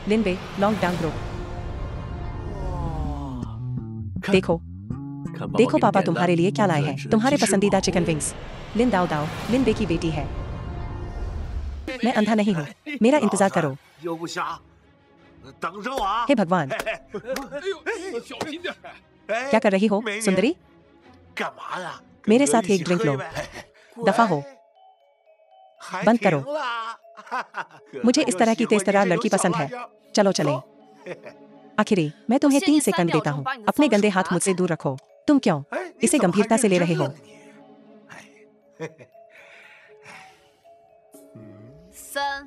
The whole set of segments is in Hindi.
लिन बे, लॉन्ग डाउन ग्रो। देखो देखो पापा तुम्हारे लिए क्या लाए हैं, तुम्हारे पसंदीदा चिकन विंग्स। लिन दाओ दाओ, लिन बे की बेटी है। मैं अंधा नहीं हूँ, मेरा इंतजार करो। हे भगवान, क्या कर रही हो सुंदरी? मेरे साथ एक ड्रिंक लो। दफा हो, बंद करो। मुझे इस तरह की तेज तर्रार लड़की पसंद है। चलो चलें। आखिरी, मैं तुम्हें 3 सेकंड देता हूँ, अपने गंदे हाथ मुझसे दूर रखो। तुम क्यों इसे गंभीरता से ले रहे हो?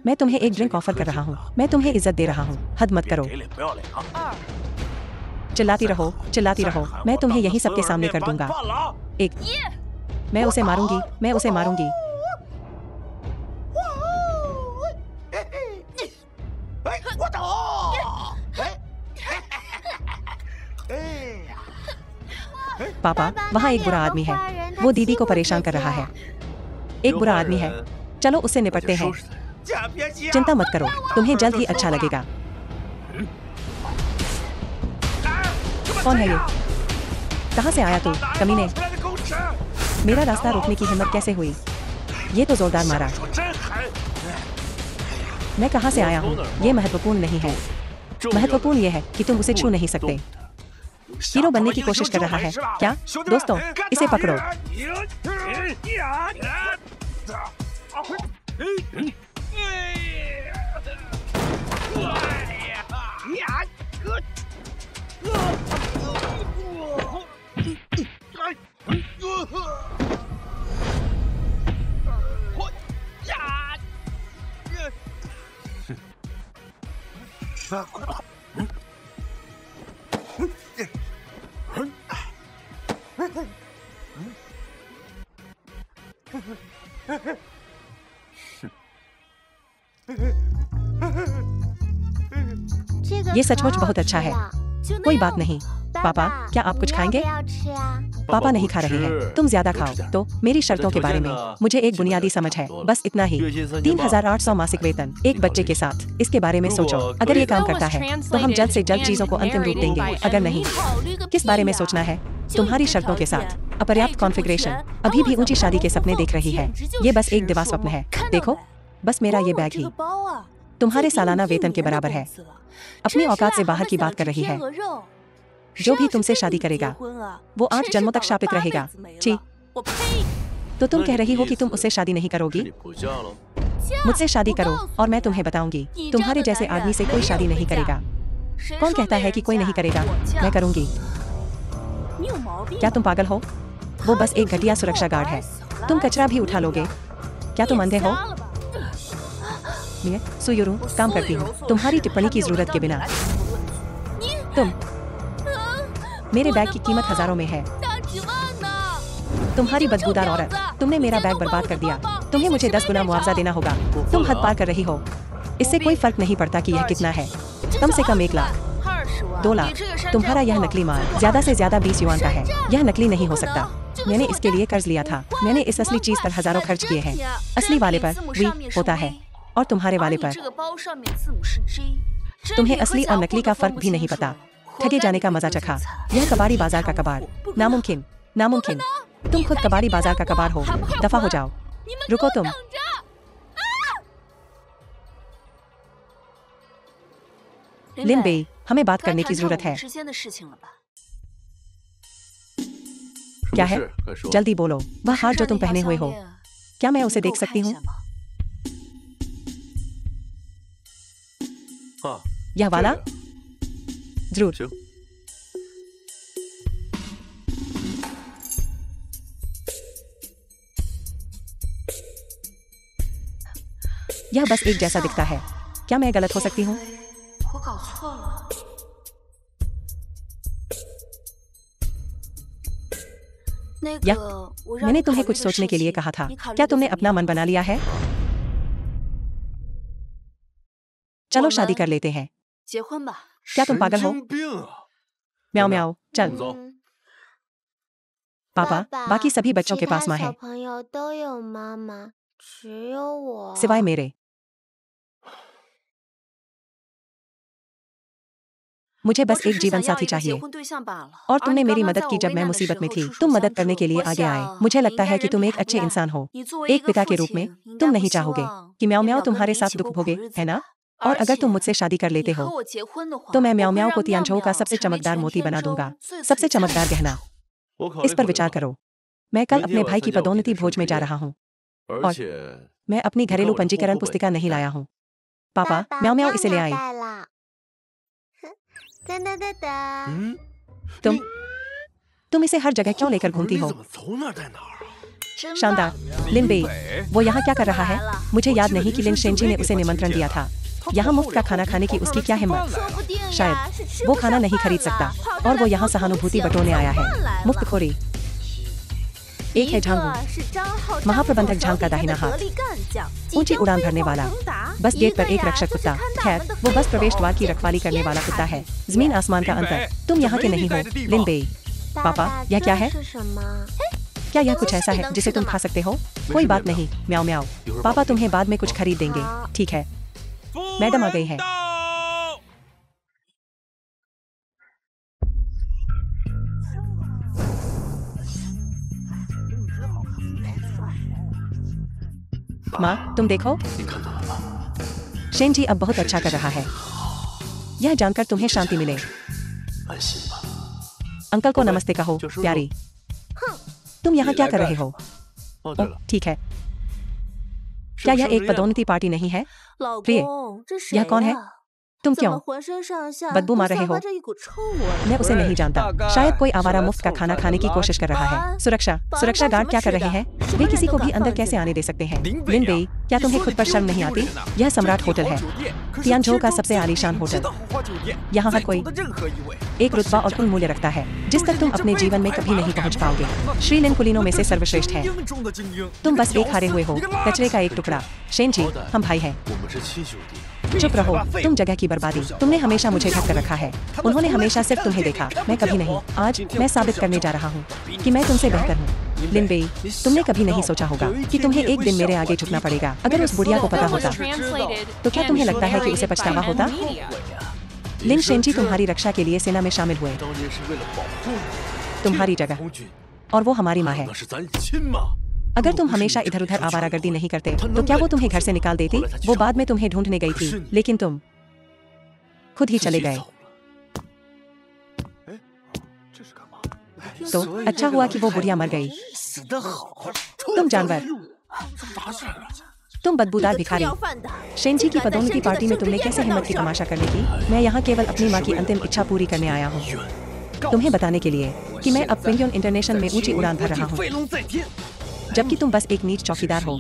मैं तुम्हें एक ड्रिंक ऑफर कर रहा हूँ, मैं तुम्हें इज्जत दे रहा हूँ, हद मत करो। चिल्लाती रहो, मैं तुम्हें यही सबके सामने कर दूंगा। एक, मैं उसे मारूंगी, मैं उसे मारूंगी। पापा, वहाँ एक बुरा आदमी है, वो दीदी को परेशान कर रहा है। एक बुरा आदमी है, चलो उससे निपटते हैं। चिंता मत करो, तुम्हें जल्द ही अच्छा लगेगा। कौन है ये? कहाँ से आया तू, कमीने? मेरा रास्ता रोकने की हिम्मत कैसे हुई? ये तो जोरदार मारा। मैं कहाँ से आया हूँ, ये महत्वपूर्ण नहीं है। महत्वपूर्ण ये है कि तुम उसे छू नहीं सकते। हीरो बनने की कोशिश कर रहा है क्या? दोस्तों, इसे पकड़ो। ये सचमुच बहुत अच्छा है। कोई बात नहीं। पापा, क्या आप कुछ खाएंगे? पापा नहीं खा रहे हैं, तुम ज्यादा खाओ। तो मेरी शर्तों के बारे में मुझे एक बुनियादी समझ है, बस इतना ही। 3,800 मासिक वेतन, एक बच्चे के साथ। इसके बारे में सोचो। अगर ये काम करता है तो हम जल्द से जल्द चीजों को अंतिम रूप देंगे। अगर नहीं, किस बारे में सोचना है? तुम्हारी शर्तों के साथ अपर्याप्त कॉन्फ़िगरेशन, अभी भी ऊंची शादी के सपने देख रही है। ये बस एक दिवा स्वप्न है। देखो, बस मेरा ये बैग ही तुम्हारे सालाना वेतन के बराबर है। अपनी औकात से बाहर की बात कर रही है। जो भी तुमसे शादी करेगा वो 8 जन्मों तक शापित रहेगा। छी। तो तुम कह रही हो कि तुम उससे शादी नहीं करोगी? मुझसे शादी करो और मैं तुम्हें बताऊंगी, तुम्हारे जैसे आदमी से कोई शादी नहीं करेगा। कौन कहता है कि कोई नहीं करेगा? मैं करूंगी। क्या तुम पागल हो? वो बस एक घटिया सुरक्षा गार्ड है। तुम कचरा भी उठा लोगे। क्या तुम अंधे हो? मैं सुयुरू काम करती हूँ, तुम्हारी टिप्पणी की जरूरत के बिना। तुम, मेरे बैग की कीमत हजारों में है। तुम्हारी बदबूदार औरत, तुमने मेरा बैग बर्बाद कर दिया। तुम्हें मुझे 10 गुना मुआवजा देना होगा। तुम हद पार कर रही हो। इससे कोई फर्क नहीं पड़ता कि यह कितना है। कम से कम 1 लाख, 2 लाख। तुम्हारा यह नकली माल ज्यादा से ज्यादा 20 युआन का है। यह नकली नहीं हो सकता। मैंने इसके लिए कर्ज लिया था। मैंने इस असली चीज पर हजारों खर्च किए हैं। असली वाले पर वी होता है और तुम्हारे वाले पर तुम्हें असली और नकली का फर्क भी नहीं पता। ठगे जाने का मजा चखा। यह कबाड़ी बाजार का कबाड़। नामुमकिन, नामुमकिन। तुम खुद कबाड़ी बाजार का कबाड़ हो। दफा हो जाओ। रुको तुम। लिन बे, हमें बात करने की जरूरत है। क्या है? जल्दी बोलो। वह हार जो तुम पहने हुए हो, क्या मैं उसे देख सकती हूँ? यह वाला? जरूर। यह बस एक जैसा दिखता है। क्या मैं गलत हो सकती हूँ? या मैंने तुम्हें कुछ सोचने के लिए कहा था। क्या तुमने अपना मन बना लिया है? चलो शादी कर लेते हैं। क्या तुम पागल हो? म्याओ म्याओ, चल। पापा, बाकी सभी बच्चों के पास माँ है, सिवाय मेरे। मुझे बस एक जीवन साथी चाहिए और तुमने मेरी मदद की जब मैं मुसीबत में थी। तुम मदद करने के लिए आगे आए। मुझे लगता है कि तुम एक अच्छे इंसान हो। एक पिता के रूप में तुम नहीं चाहोगे कि म्याओ म्याओ तुम्हारे साथ दुख भोगे, है ना? और अगर तुम मुझसे शादी कर लेते हो तो मैं म्याओ म्याओ को तियानझो का सबसे चमकदार मोती बना दूंगा, सबसे चमकदार गहना। इस पर विचार करो। मैं कल अपने भाई की पदोन्नति भोज में जा रहा हूँ और मैं अपनी घरेलू पंजीकरण पुस्तिका नहीं लाया हूँ। पापा, म्याओ म्याओ इसे ले आई। तुम इसे हर जगह क्यों लेकर घूमती हो? शानदार। लिन बेई, वो यहाँ क्या कर रहा है? मुझे याद नहीं कि लिन शेंजी ने उसे निमंत्रण दिया था। यहाँ मुफ्त का खाना खाने की उसकी क्या हिम्मत? शायद वो खाना नहीं खरीद सकता और वो यहाँ सहानुभूति बटोरने आया है। मुफ्तखोरी। एक है झांगू, महाप्रबंधक झांग का दाहिना हाथ, ऊंची उड़ान भरने वाला, बस गेट पर एक रक्षक कुत्ता। खैर, वो बस प्रवेश द्वार की रखवाली करने वाला कुत्ता है। जमीन आसमान का अंतर। तुम यहाँ के नहीं हो, लिन बेई। पापा, यह क्या है? क्या यह कुछ ऐसा है जिसे तुम खा सकते हो? कोई बात नहीं, म्याओ म्याओ। पापा तुम्हें बाद में कुछ खरीद देंगे, ठीक है? मैडम आ गई है। माँ, तुम देखो, शेंजी अब बहुत अच्छा कर रहा है। यह जानकर तुम्हें शांति मिले। अंकल को नमस्ते कहो, प्यारी। तुम यहाँ क्या कर रहे हो? ओह, ठीक है। क्या यह एक पदोन्नति पार्टी नहीं है? प्रिय, यह कौन है? तुम क्यों बदबू मार रहे हो? मैं उसे नहीं जानता। शायद कोई आवारा मुफ्त का खाना खाने की कोशिश कर रहा है। सुरक्षा गार्ड क्या कर रहे हैं? वे किसी को भी अंदर कैसे आने दे सकते हैं? लिन बेई, क्या तुम्हें खुद पर शर्म नहीं आती? यह सम्राट होटल है, तियानझो का सबसे आलीशान होटल। यहाँ हर कोई एक रुतबा और कुल मूल्य रखता है जिस तक तुम अपने जीवन में कभी नहीं पहुँच पाओगे। श्री लिन कुलीनों में से सर्वश्रेष्ठ है। तुम बस एक हारे हुए हो, कचरे का एक टुकड़ा। शेंजी, हम भाई हैं। चुप रहो, तुम जगह की बर्बादी। तुमने हमेशा मुझे ढक कर रखा है। उन्होंने हमेशा सिर्फ तुम्हें देखा, मैं कभी नहीं। आज मैं साबित करने जा रहा हूँ कि मैं तुमसे बेहतर हूँ। लिन बेई, तुमने कभी नहीं सोचा होगा कि तुम्हें एक दिन मेरे आगे झुकना पड़ेगा। अगर उस बुढ़िया को पता होता तो क्या तुम्हें लगता है कि उसे पछतावा होता? लिन शेंजी तुम्हारी रक्षा के लिए सेना में शामिल हुए, तुम्हारी जगह, और वो हमारी माँ है। अगर तुम हमेशा इधर उधर आवारागर्दी नहीं करते तो क्या वो तुम्हें घर से निकाल देती? वो बाद में तुम्हें ढूंढने गई थी, लेकिन तुम खुद ही चले गए। तो अच्छा हुआ कि वो बुढ़िया मर गई। तुम जानवर, तुम बदबूदार भिखारी। शेंजी की पदोन्नति पार्टी में तुमने कैसे हिम्मत की तमाशा करने की? मैं यहाँ केवल अपनी माँ की अंतिम इच्छा पूरी करने आया हूँ, तुम्हें बताने के लिए कि मैं अब क्विंगियन इंटरनेशनल में ऊंची उड़ान भर रहा हूँ, जबकि तुम बस एक नीच चौकीदार हो।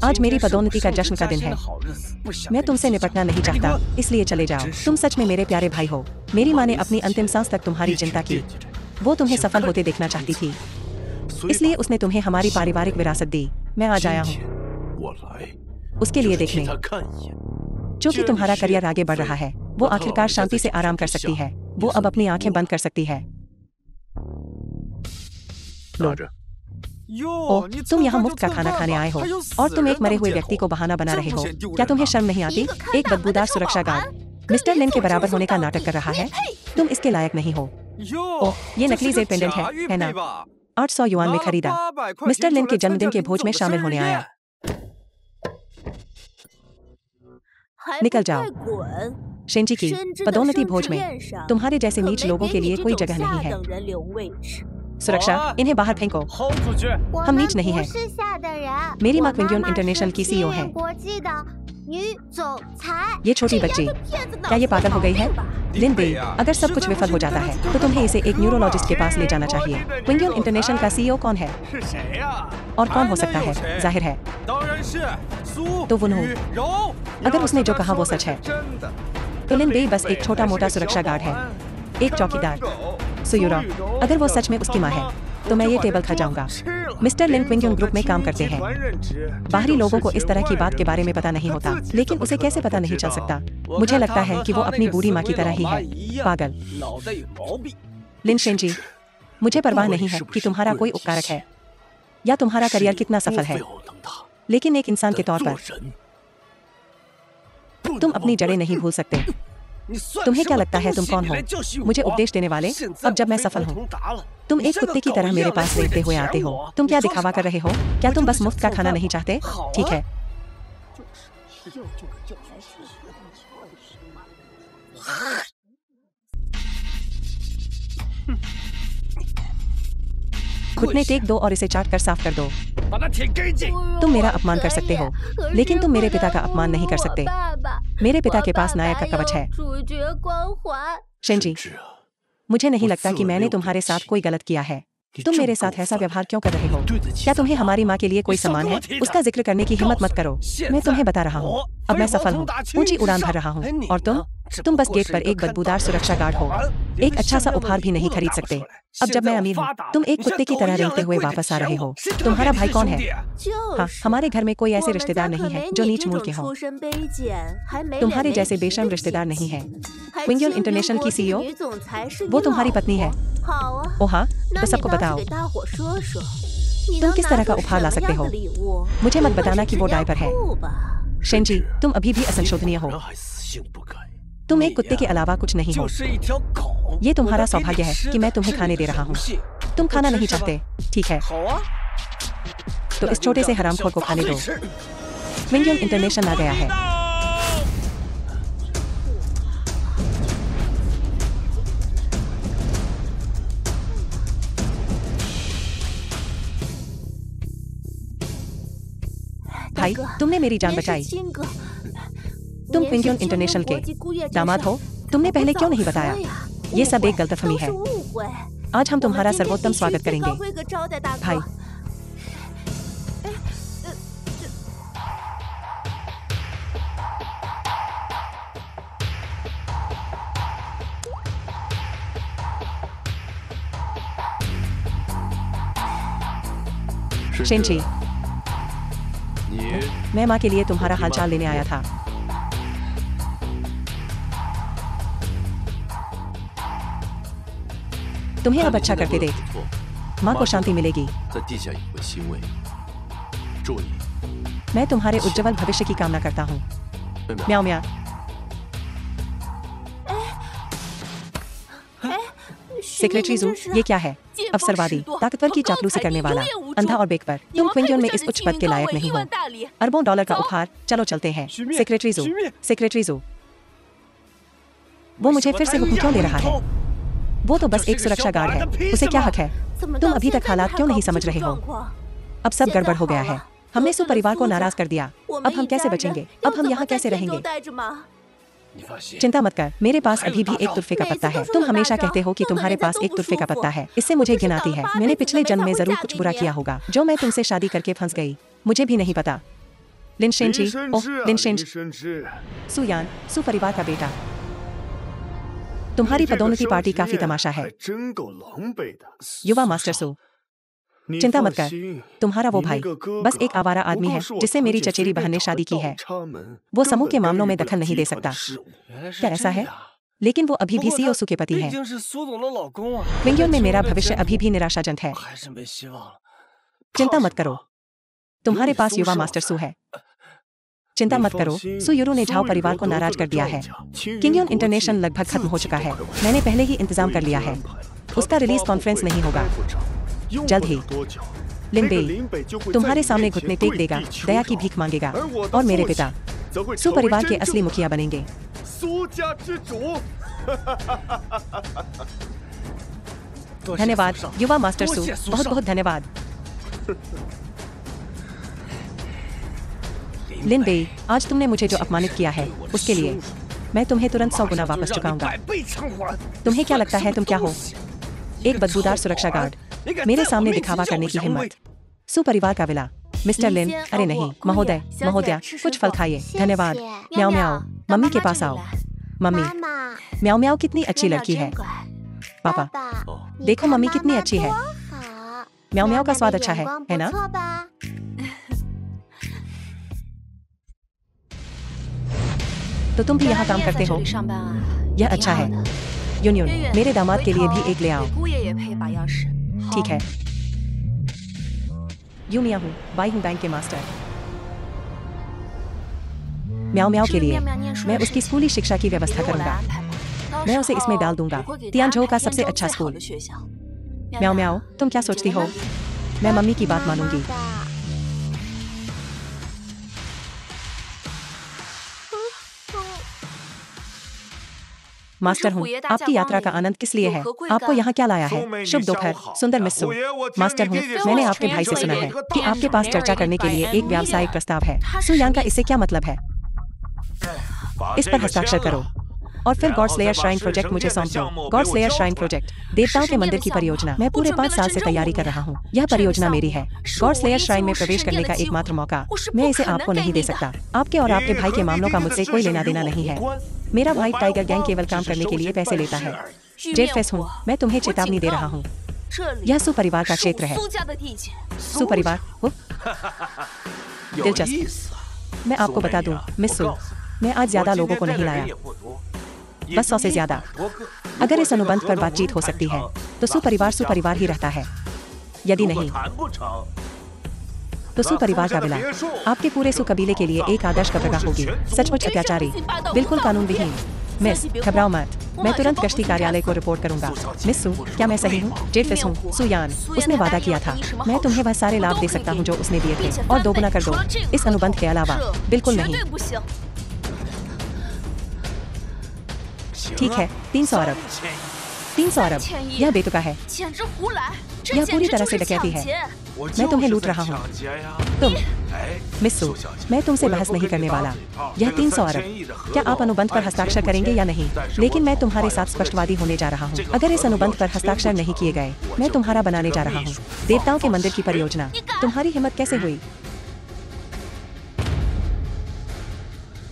आज मेरी पदोन्नति का जश्न का दिन है। मैं तुमसे निपटना नहीं चाहता, इसलिए चले जाओ। तुम सच में मेरे प्यारे भाई हो। मेरी माँ ने अपनी अंतिम सांस तक तुम्हारी चिंता की। वो तुम्हें सफल होते देखना चाहती थी, इसलिए उसने तुम्हें हमारी पारिवारिक विरासत दी। मैं आज आया हूँ उसके लिए देखने। क्योंकि तुम्हारा करियर आगे बढ़ रहा है, वो आखिरकार शांति से आराम कर सकती है। वो अब अपनी आंखें बंद कर सकती है। लो। ओह, तुम यहाँ मुफ्त का खाना खाने आए हो और तुम एक मरे हुए व्यक्ति को बहाना बना रहे हो। क्या तुम्हें शर्म नहीं आती? एक बदबूदार सुरक्षा गार्ड मिस्टर लिन के बराबर होने का नाटक कर रहा है। तुम इसके लायक नहीं हो। ओह, ये नकली जेड पेंडेंट है ना? 800 युआन में खरीदा। मिस्टर लिन के जन्मदिन के भोज में शामिल होने आया। निकल जाओ। शेंजी की पदोन्नति भोज में तुम्हारे जैसे नीच लोगों के लिए कोई जगह नहीं है। सुरक्षा, इन्हें बाहर फेंको। हम नीच नहीं हैं। मेरी माँ क्विंगियन इंटरनेशनल की सीईओ है। ये छोटी बच्ची क्या ये पागल हो गई है? लिन बेई, अगर सब कुछ विफल हो जाता है तो तुम्हें इसे एक न्यूरोलॉजिस्ट के पास ले जाना चाहिए। क्विंगियन इंटरनेशनल का सीईओ कौन है और कौन हो सकता है? जाहिर है तो वुनहो। अगर उसने जो कहा वो सच है तो लिन बेई बस एक छोटा मोटा सुरक्षा गार्ड है, एक चौकीदार। सुयूरा, अगर वो सच में उसकी माँ है तो मैं ये टेबल खा जाऊंगा। मिस्टर लिन क्विंगियन ग्रुप में काम करते हैं। बाहरी लोगों को इस तरह की बात के बारे में पता नहीं होता, लेकिन उसे कैसे पता नहीं चल सकता? मुझे लगता है कि वो अपनी बूढ़ी माँ की तरह ही है, पागल। लिन शेंजी, मुझे परवाह नहीं है कि तुम्हारा कोई उपकारक है या तुम्हारा करियर कितना सफल है, लेकिन एक इंसान के तौर पर तुम अपनी जड़ें नहीं भूल सकते। तुम्हें क्या लगता है तुम कौन हो? मुझे उपदेश देने वाले? अब जब मैं सफल हूँ, तुम एक कुत्ते की तरह मेरे पास रेंगते हुए आते हो। तुम क्या दिखावा कर रहे हो? क्या तुम बस मुफ्त का खाना नहीं चाहते? ठीक है, घुटने टेक दो और इसे चाट कर साफ कर दो। तुम मेरा अपमान कर सकते हो, लेकिन तुम मेरे पिता का अपमान नहीं कर सकते। मेरे पिता के पास नायक का कवच है। शेंजी, मुझे नहीं लगता कि मैंने तुम्हारे साथ कोई गलत किया है। तुम मेरे साथ ऐसा व्यवहार क्यों कर रहे हो? क्या तुम्हें हमारी माँ के लिए कोई सम्मान है? उसका जिक्र करने की हिम्मत मत करो। मैं तुम्हें बता रहा हूँ, अब मैं सफल हूँ, ऊंची उड़ान भर रहा हूँ, और तुम बस गेट पर एक बदबूदार सुरक्षा गार्ड हो। एक अच्छा सा उपहार भी नहीं खरीद सकते। अब जब मैं अमीर हूँ, तुम एक कुत्ते की तरह रेंगते हुए वापस आ रहे हो। तुम्हारा भाई कौन है? हाँ, हमारे घर में कोई ऐसे रिश्तेदार नहीं है जो नीच मूल के हों। तुम्हारे जैसे बेशर्म रिश्तेदार नहीं है। क्विंगयन इंटरनेशनल की सीईओ, वो तुम्हारी पत्नी है। ओह हाँ, तो सबको बताओ, तुम किस तरह का उपहार ला सकते हो? मुझे मत बताना कि वो डायपर है। शेंजी, तुम अभी भी असंशोधनीय हो। तुम एक कुत्ते के अलावा कुछ नहीं हो। ये तुम्हारा सौभाग्य है कि मैं तुम्हें खाने दे रहा हूँ। तुम खाना नहीं चाहते, ठीक है, तो इस छोटे से हरामखोर को खाने दो। क्विंगयन इंटरनेशनल आ गया है। भाई, तुमने मेरी जान बचाई। तुम क्विंगयन इंटरनेशनल के दामाद हो। तुमने पहले क्यों नहीं बताया? ये सब एक गलतफहमी है। आज हम तुम्हारा सर्वोत्तम स्वागत करेंगे, भाई। शेंजी, मैं माँ के लिए तुम्हारा हालचाल लेने आया था। तुम्हें अब अच्छा करते देख माँ को शांति मिलेगी। मैं तुम्हारे उज्जवल भविष्य की कामना करता हूँ। म्याओ म्याओ। सेक्रेटरी जू, ये क्या है? अवसरवादी, ताकतवर की चापलूसी करने वाला, अंधा और बेकपर। तुम क्विंगयन में इस उच्च पद के लायक नहीं हो। अरबों डॉलर का उपहार, चलो चलते हैं। सेक्रेटरी जू, सेक्रेटरी जू, वो मुझे फिर से हुक्म क्यों दे रहा है? वो तो बस एक सुरक्षा गार्ड है, उसे क्या हक है? तुम अभी तक हालात क्यों नहीं समझ रहे हो? अब सब गड़बड़ हो गया है। हमने सु परिवार को नाराज कर दिया। अब हम कैसे बचेंगे? अब हम यहाँ कैसे रहेंगे? चिंता मत कर, मेरे पास अभी भी एक तुर्फे का पत्ता है। तुम हमेशा कहते हो कि तुम्हारे पास एक तुर्फे का पत्ता है, इससे मुझे घिन आती है। मैंने पिछले जन्म में जरूर कुछ बुरा किया होगा, जो मैं तुमसे शादी करके फंस गई। मुझे भी नहीं पता। लिन शेंजी, ओह लिन शेंज, सुयान, सु परिवार का बेटा। तुम्हारी पदोन्नति पार्टी काफी तमाशा है। युवा मास्टर सु, चिंता मत कर, तुम्हारा वो भाई बस एक आवारा आदमी है जिससे मेरी चचेरी बहन ने शादी की है। वो समूह के मामलों में दखल नहीं दे सकता। क्या ऐसा है? लेकिन वो अभी भी सीईओ सु के पति है। क्विंगयन में मेरा भविष्य अभी भी निराशाजनक है। चिंता मत करो, तुम्हारे पास युवा मास्टर सु है। चिंता मत करो, सु यूरो ने झाओ परिवार को नाराज कर दिया है। क्विंगयन इंटरनेशनल लगभग खत्म हो चुका है। मैंने पहले ही इंतजाम कर लिया है। उसका रिलीज कॉन्फ्रेंस नहीं होगा, जल्द ही। लिन बेई तुम्हारे सामने घुटने टेक देगा, दया की भीख मांगेगा, और मेरे पिता सु परिवार के असली मुखिया बनेंगे। धन्यवाद युवा मास्टर सु, बहुत बहुत धन्यवाद। लिन बेई, आज तुमने मुझे जो अपमानित किया है उसके लिए मैं तुम्हें तुरंत 100 गुना वापस चुकाऊंगा। तुम्हें क्या लगता है तुम क्या हो? एक बदबूदार सुरक्षा गार्ड, मेरे सामने दिखावा करने की हिम्मत। सु परिवार का विला। मिस्टर लिन, अरे नहीं महोदय, महोदया, कुछ फल खाइए। धन्यवाद। म्याओ म्याओ, मम्मी के पास आओ। मम्मी, म्याओ म्याओ कितनी अच्छी लड़की है। पापा, देखो मम्मी कितनी अच्छी है। म्याओ म्याओ का स्वाद अच्छा है ना? तो तुम भी यहाँ काम करते हो? यह अच्छा है। यूनियन, मेरे दामाद के लिए भी एक ले आओ। ठीक है। यूनिया हूँ, बाई हूँ बैंक के मास्टर। म्याओ म्याओ के लिए मैं उसकी स्कूली शिक्षा की व्यवस्था करूंगा। मैं उसे इसमें डाल दूंगा, तियानझो का सबसे अच्छा स्कूल। म्याओ म्याओ, तुम क्या सोचती हो? मैं मम्मी की बात मानूंगी। मास्टर हूँ। आपकी यात्रा का आनंद किस लिए है? आपको यहाँ क्या लाया है? शुभ दोपहर, सुंदर मिस सू। मास्टर हूँ। मैंने आपके भाई से सुना है कि आपके पास चर्चा करने के लिए एक व्यावसायिक प्रस्ताव है। सू यांग का इससे क्या मतलब है? इस पर हस्ताक्षर करो और फिर गॉड स्लेयर श्राइन प्रोजेक्ट मुझे सौंप दो। गॉड स्लेयर श्राइन प्रोजेक्ट, देवताओं के मंदिर की परियोजना। मैं पूरे 5 साल से तैयारी कर रहा हूँ। यह परियोजना मेरी है। गॉड स्लेयर श्राइन में प्रवेश करने का एकमात्र मौका। मैं इसे आपको नहीं दे सकता। आपके और आपके भाई के मामलों का मुझसे कोई लेना देना नहीं है। मेरा भाई टाइगर गैंग केवल काम करने के लिए पैसे लेता है। जेड फेस हूँ। मैं तुम्हें चेतावनी दे रहा हूँ। यह सू परिवार का क्षेत्र है। सू परिवार हो? दिलचस्प। मैं आपको बता दूं, मिस सू, मैं आज ज्यादा लोगों को नहीं लाया, बस 100 से ज्यादा। अगर इस अनुबंध पर बातचीत हो सकती है तो सू परिवार ही रहता है। यदि नहीं तो सू परिवार का विलय आपके पूरे सू कबीले के लिए एक आदर्श कब्रगाह होगी। सचमुच अत्याचारी, बिल्कुल कानून विहीन। मिस, घबराओ मत, मैं तुरंत गश्ती कार्यालय को रिपोर्ट करूंगा। मिस सू, क्या मैं सही हूँ? जेड फेस हूँ। सू यान, उसने वादा किया था मैं तुम्हें वह सारे लाभ दे सकता हूँ जो उसने दिए थे, और दोगुना कर दो। इस अनुबंध के अलावा बिल्कुल नहीं। ठीक है, 300 अरब। 300 अरब, यह बेतुका है। यह पूरी तरह से डकैती है। मैं तुम्हें लूट रहा हूँ। तुम, मिस सू, मैं तुमसे बहस नहीं करने वाला। यह 300 अरब। क्या आप अनुबंध पर हस्ताक्षर करेंगे या नहीं? लेकिन मैं तुम्हारे साथ स्पष्टवादी होने जा रहा हूँ। अगर इस अनुबंध पर हस्ताक्षर नहीं किए गए, मैं तुम्हारा बनाने जा रहा हूँ। देवताओं के मंदिर की परियोजना। तुम्हारी हिम्मत कैसे हुई?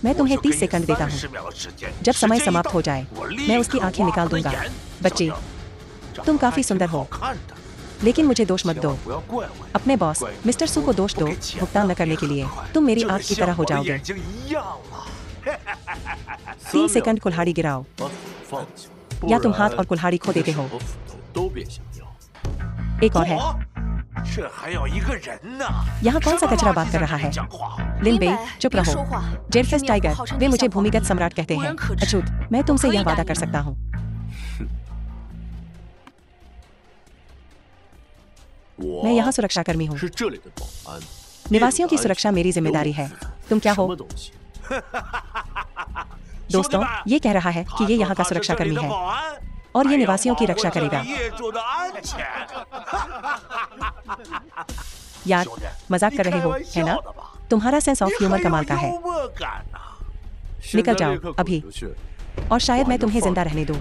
मैं तुम्हें 30 सेकंड देता हूँ। जब समय समाप्त हो जाए मैं उसकी आंखें निकाल दूंगा। बच्चे, तुम काफी सुंदर हो, लेकिन मुझे दोष मत दो। अपने बॉस मिस्टर सू को दोष दो भुगतान न करने के लिए। तुम मेरी आंख की तरह हो जाओगे। 3 सेकंड कुल्हाड़ी गिराओ, या तुम हाथ और कुल्हाड़ी खो देते हो। एक और है। यहाँ कौन सा कचरा बात कर रहा है? लिन बेई, चुप रहो। जेडफेस टाइगर, वे मुझे भूमिगत सम्राट कहते हैं। अछूत, मैं तुमसे यह वादा कर सकता हूँ। मैं यहाँ सुरक्षाकर्मी हूँ। निवासियों की सुरक्षा मेरी जिम्मेदारी है। तुम क्या हो? दोस्तों, ये कह रहा है कि ये यहाँ का सुरक्षाकर्मी है और ये निवासियों की रक्षा करेगा। यार, मजाक कर रहे हो, है ना? तुम्हारा सेंस ऑफ ह्यूमर कमाल का है। निकल जाओ अभी, और शायद मैं तुम्हें जिंदा रहने दूं।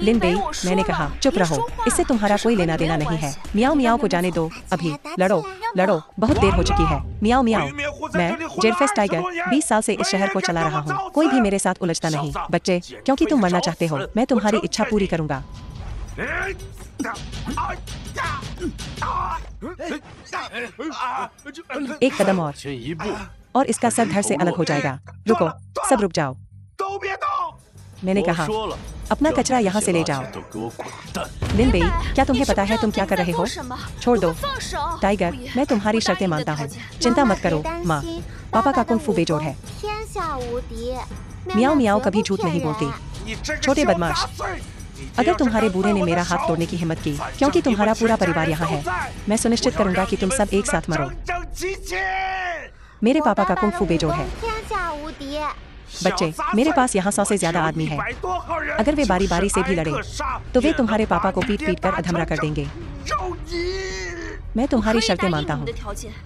लिन बेई, मैंने कहा चुप रहो। इससे तुम्हारा कोई लेना देना नहीं है। मियाओ मियाओ को जाने दो अभी। लड़ो लड़ो, बहुत देर हो चुकी है। मियाओ मियाओ। मैं जेडफेस टाइगर 20 साल से इस शहर को चला रहा हूँ। कोई भी मेरे साथ उलझता नहीं। बच्चे, क्योंकि तुम मरना चाहते हो, मैं तुम्हारी इच्छा पूरी करूंगा। एक कदम और इसका सर धड़ से अलग हो जाएगा। रुको, सब रुक जाओ। मैंने कहा अपना कचरा यहाँ से ले जाओ। लिन बेई, क्या तुम्हें पता है तुम क्या कर रहे हो? छोड़ दो। टाइगर, मैं तुम्हारी शर्तें मानता हूँ। चिंता मत करो माँ, पापा का कुंग फू बेजोड़ है। मियाओ मियाओ कभी झूठ नहीं बोलती। छोटे बदमाश, अगर तुम्हारे बूढ़े ने मेरा हाथ तोड़ने की हिम्मत की, क्योंकि तुम्हारा पूरा परिवार यहाँ है, मैं सुनिश्चित करूंगा कि तुम सब एक साथ मरो। मेरे पापा का कुंग फू बेजोड़ है। बच्चे, मेरे पास यहाँ 100 से ज्यादा आदमी है। अगर वे बारी बारी से भी लड़े तो वे तुम्हारे पापा को पीट पीट कर अधमरा कर देंगे। मैं तुम्हारी शर्तें मानता हूँ।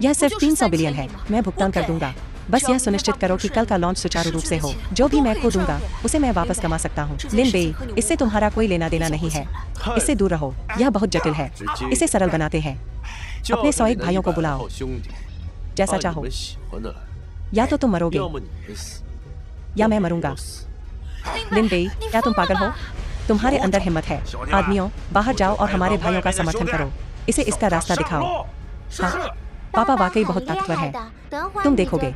यह सिर्फ 300 बिलियन है, मैं भुगतान कर दूंगा। बस यह सुनिश्चित करो कि कल का लॉन्च सुचारू रूप से हो। जो भी मैं खो दूंगा उसे मैं वापस कमा सकता हूँ। लिन बेई, इससे तुम्हारा कोई लेना देना नहीं है। इससे दूर रहो, यह बहुत जटिल है। इसे सरल बनाते हैं। अपने 101 भाइयों को बुलाओ। जैसा चाहो, या तो तुम मरोगे या मैं मरूंगा। लिन बेई, क्या तुम पागल हो? तुम्हारे अंदर हिम्मत है। आदमियों, बाहर जाओ और हमारे भाइयों का समर्थन करो। इसे इसका रास्ता दिखाओ। हाँ, पापा वाकई बहुत ताकतवर है, तुम देखोगे।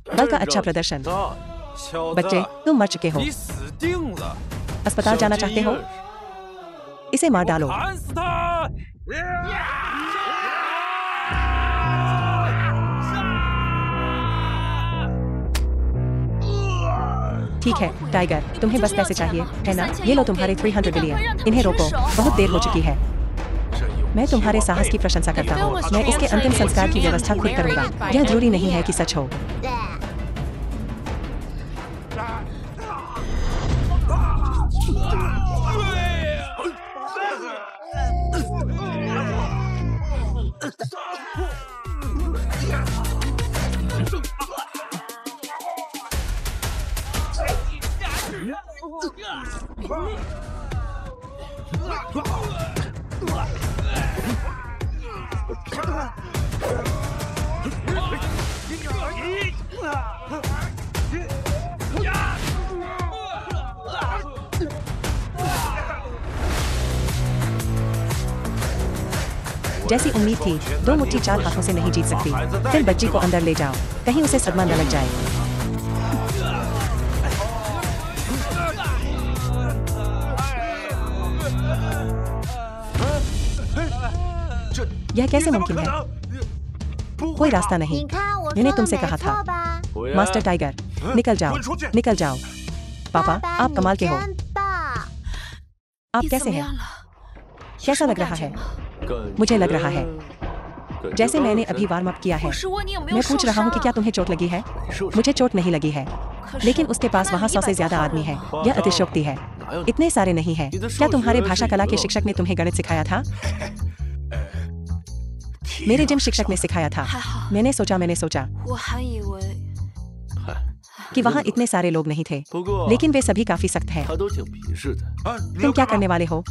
बल का अच्छा प्रदर्शन। बच्चे, तुम मर चुके हो। अस्पताल जाना चाहते हो? इसे मार डालो। ठीक है टाइगर, तुम्हें बस पैसे चाहिए है ना? ये लो तुम्हारे 300 बिलियन। इन्हें रोको, बहुत देर हो चुकी है। मैं तुम्हारे साहस की प्रशंसा करता हूँ। मैं इसके अंतिम संस्कार की व्यवस्था खुद करूँगा। यह जरूरी नहीं है कि सच हो। जैसी उम्मीद थी, 2 मुट्ठी 4 हाथों से नहीं जीत सकती। फिर बच्ची को अंदर ले जाओ, कहीं उसे सदमा न लग जाए। यह कैसे मुमकिन है? कोई रास्ता नहीं। मैंने तुमसे कहा था। मास्टर टाइगर, निकल जाओ, निकल जाओ। पापा, आप कमाल के हो। आप कैसे हैं? कैसा लग रहा है? मुझे लग रहा है जैसे मैंने अभी वार्म अप किया है। मैं पूछ रहा हूँ कि क्या तुम्हें चोट लगी है? मुझे चोट नहीं लगी है, लेकिन उसके पास वहाँ 100 से ज्यादा आदमी है। यह अतिशयोक्ति है। इतने सारे नहीं है। क्या तुम्हारे भाषा कला के शिक्षक ने तुम्हें गणित सिखाया था? मेरे जिम शिक्षक ने सिखाया था। मैंने सोचा कि वहाँ इतने सारे लोग नहीं थे, लेकिन वे सभी काफी सख्त हैं। तुम क्या करने वाले हो?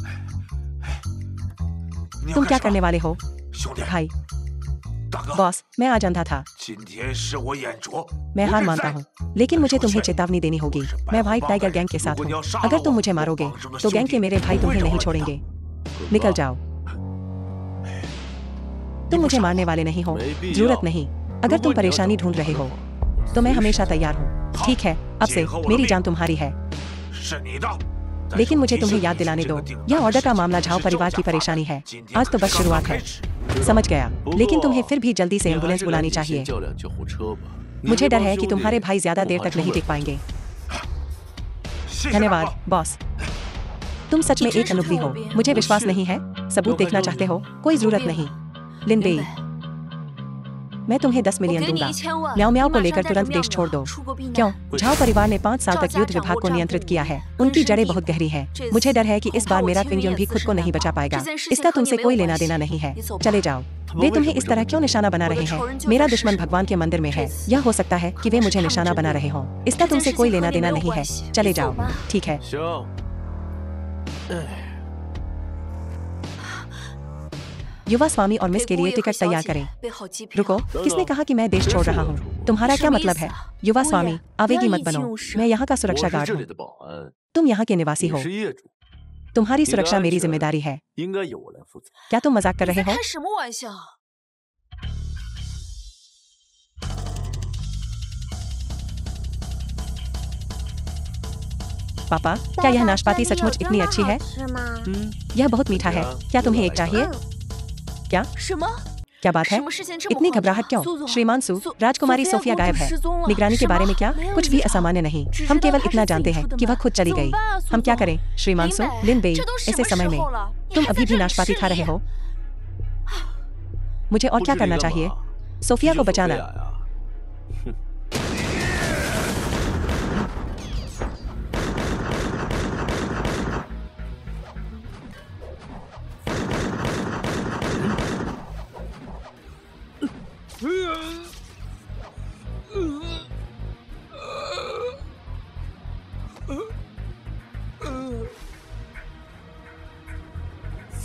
तुम क्या करने वाले हो भाई? बॉस, मैं आज अंधा था। मैं हार मानता हूँ, लेकिन मुझे तुम्हें चेतावनी देनी होगी। मैं व्हाइट टाइगर गैंग के साथ हूँ। अगर तुम मुझे मारोगे तो गैंग के मेरे भाई तुम्हें नहीं छोड़ेंगे। निकल जाओ। तुम मुझे मारने वाले नहीं हो। जरूरत नहीं। अगर तुम परेशानी ढूंढ रहे हो तो मैं हमेशा तैयार हूँ। ठीक है, अब से मेरी जान तुम्हारी है। लेकिन मुझे तुम्हें याद दिलाने दो, यह ऑर्डर का मामला झाओ परिवार की परेशानी है। आज तो बस शुरुआत है। समझ गया, लेकिन तुम्हें फिर भी जल्दी से एम्बुलेंस बुलानी चाहिए। मुझे डर है कि तुम्हारे भाई ज्यादा देर तक नहीं टिक पाएंगे। धन्यवाद बॉस। तुम सच में एक अनुभवी हो। मुझे विश्वास नहीं है। सबूत देखना चाहते हो? कोई जरूरत नहीं। लिन बेई, मैं तुम्हें 10 मिलियन दूंगा। म्याओ म्याओ को लेकर तुरंत देश छोड़ दो। क्यों? झाओ परिवार ने 5 साल तक युद्ध विभाग को नियंत्रित किया है। उनकी जड़ें बहुत गहरी हैं। मुझे डर है कि इस बार मेरा पिंगियन भी खुद को नहीं बचा पाएगा। इसका तुमसे कोई लेना देना नहीं है। चले जाओ। वे तुम्हें इस तरह क्यों निशाना बना रहे हैं? मेरा दुश्मन भगवान के मंदिर में है। यह हो सकता है कि वे मुझे निशाना बना रहे हों। इसका तुमसे कोई लेना देना नहीं है। चले जाओ। ठीक है। युवा स्वामी और मिस के लिए टिकट तैयार करें। रुको, किसने कहा कि मैं देश छोड़ रहा हूँ? तुम्हारा क्या मतलब है? युवा स्वामी, आवेगी मत बनो। मैं यहाँ का सुरक्षा गार्ड हूँ। तुम यहाँ के निवासी हो। तुम्हारी सुरक्षा मेरी जिम्मेदारी है। क्या तुम मजाक कर रहे हो? पापा, क्या यह नाशपाती सचमुच इतनी अच्छी है? यह बहुत मीठा है। क्या तुम्हें एक चाहिए? क्या? क्या बात है? इतनी घबराहट क्यों? श्रीमान सू, राजकुमारी सोफिया गायब है। निगरानी के बारे में क्या? कुछ भी असामान्य नहीं। हम केवल इतना जानते हैं कि वह खुद चली गई। हम क्या करें? श्रीमान सू, लिन बेई, ऐसे समय में तुम अभी भी नाशपाती खा रहे हो? मुझे और क्या करना चाहिए? सोफिया को बचाना।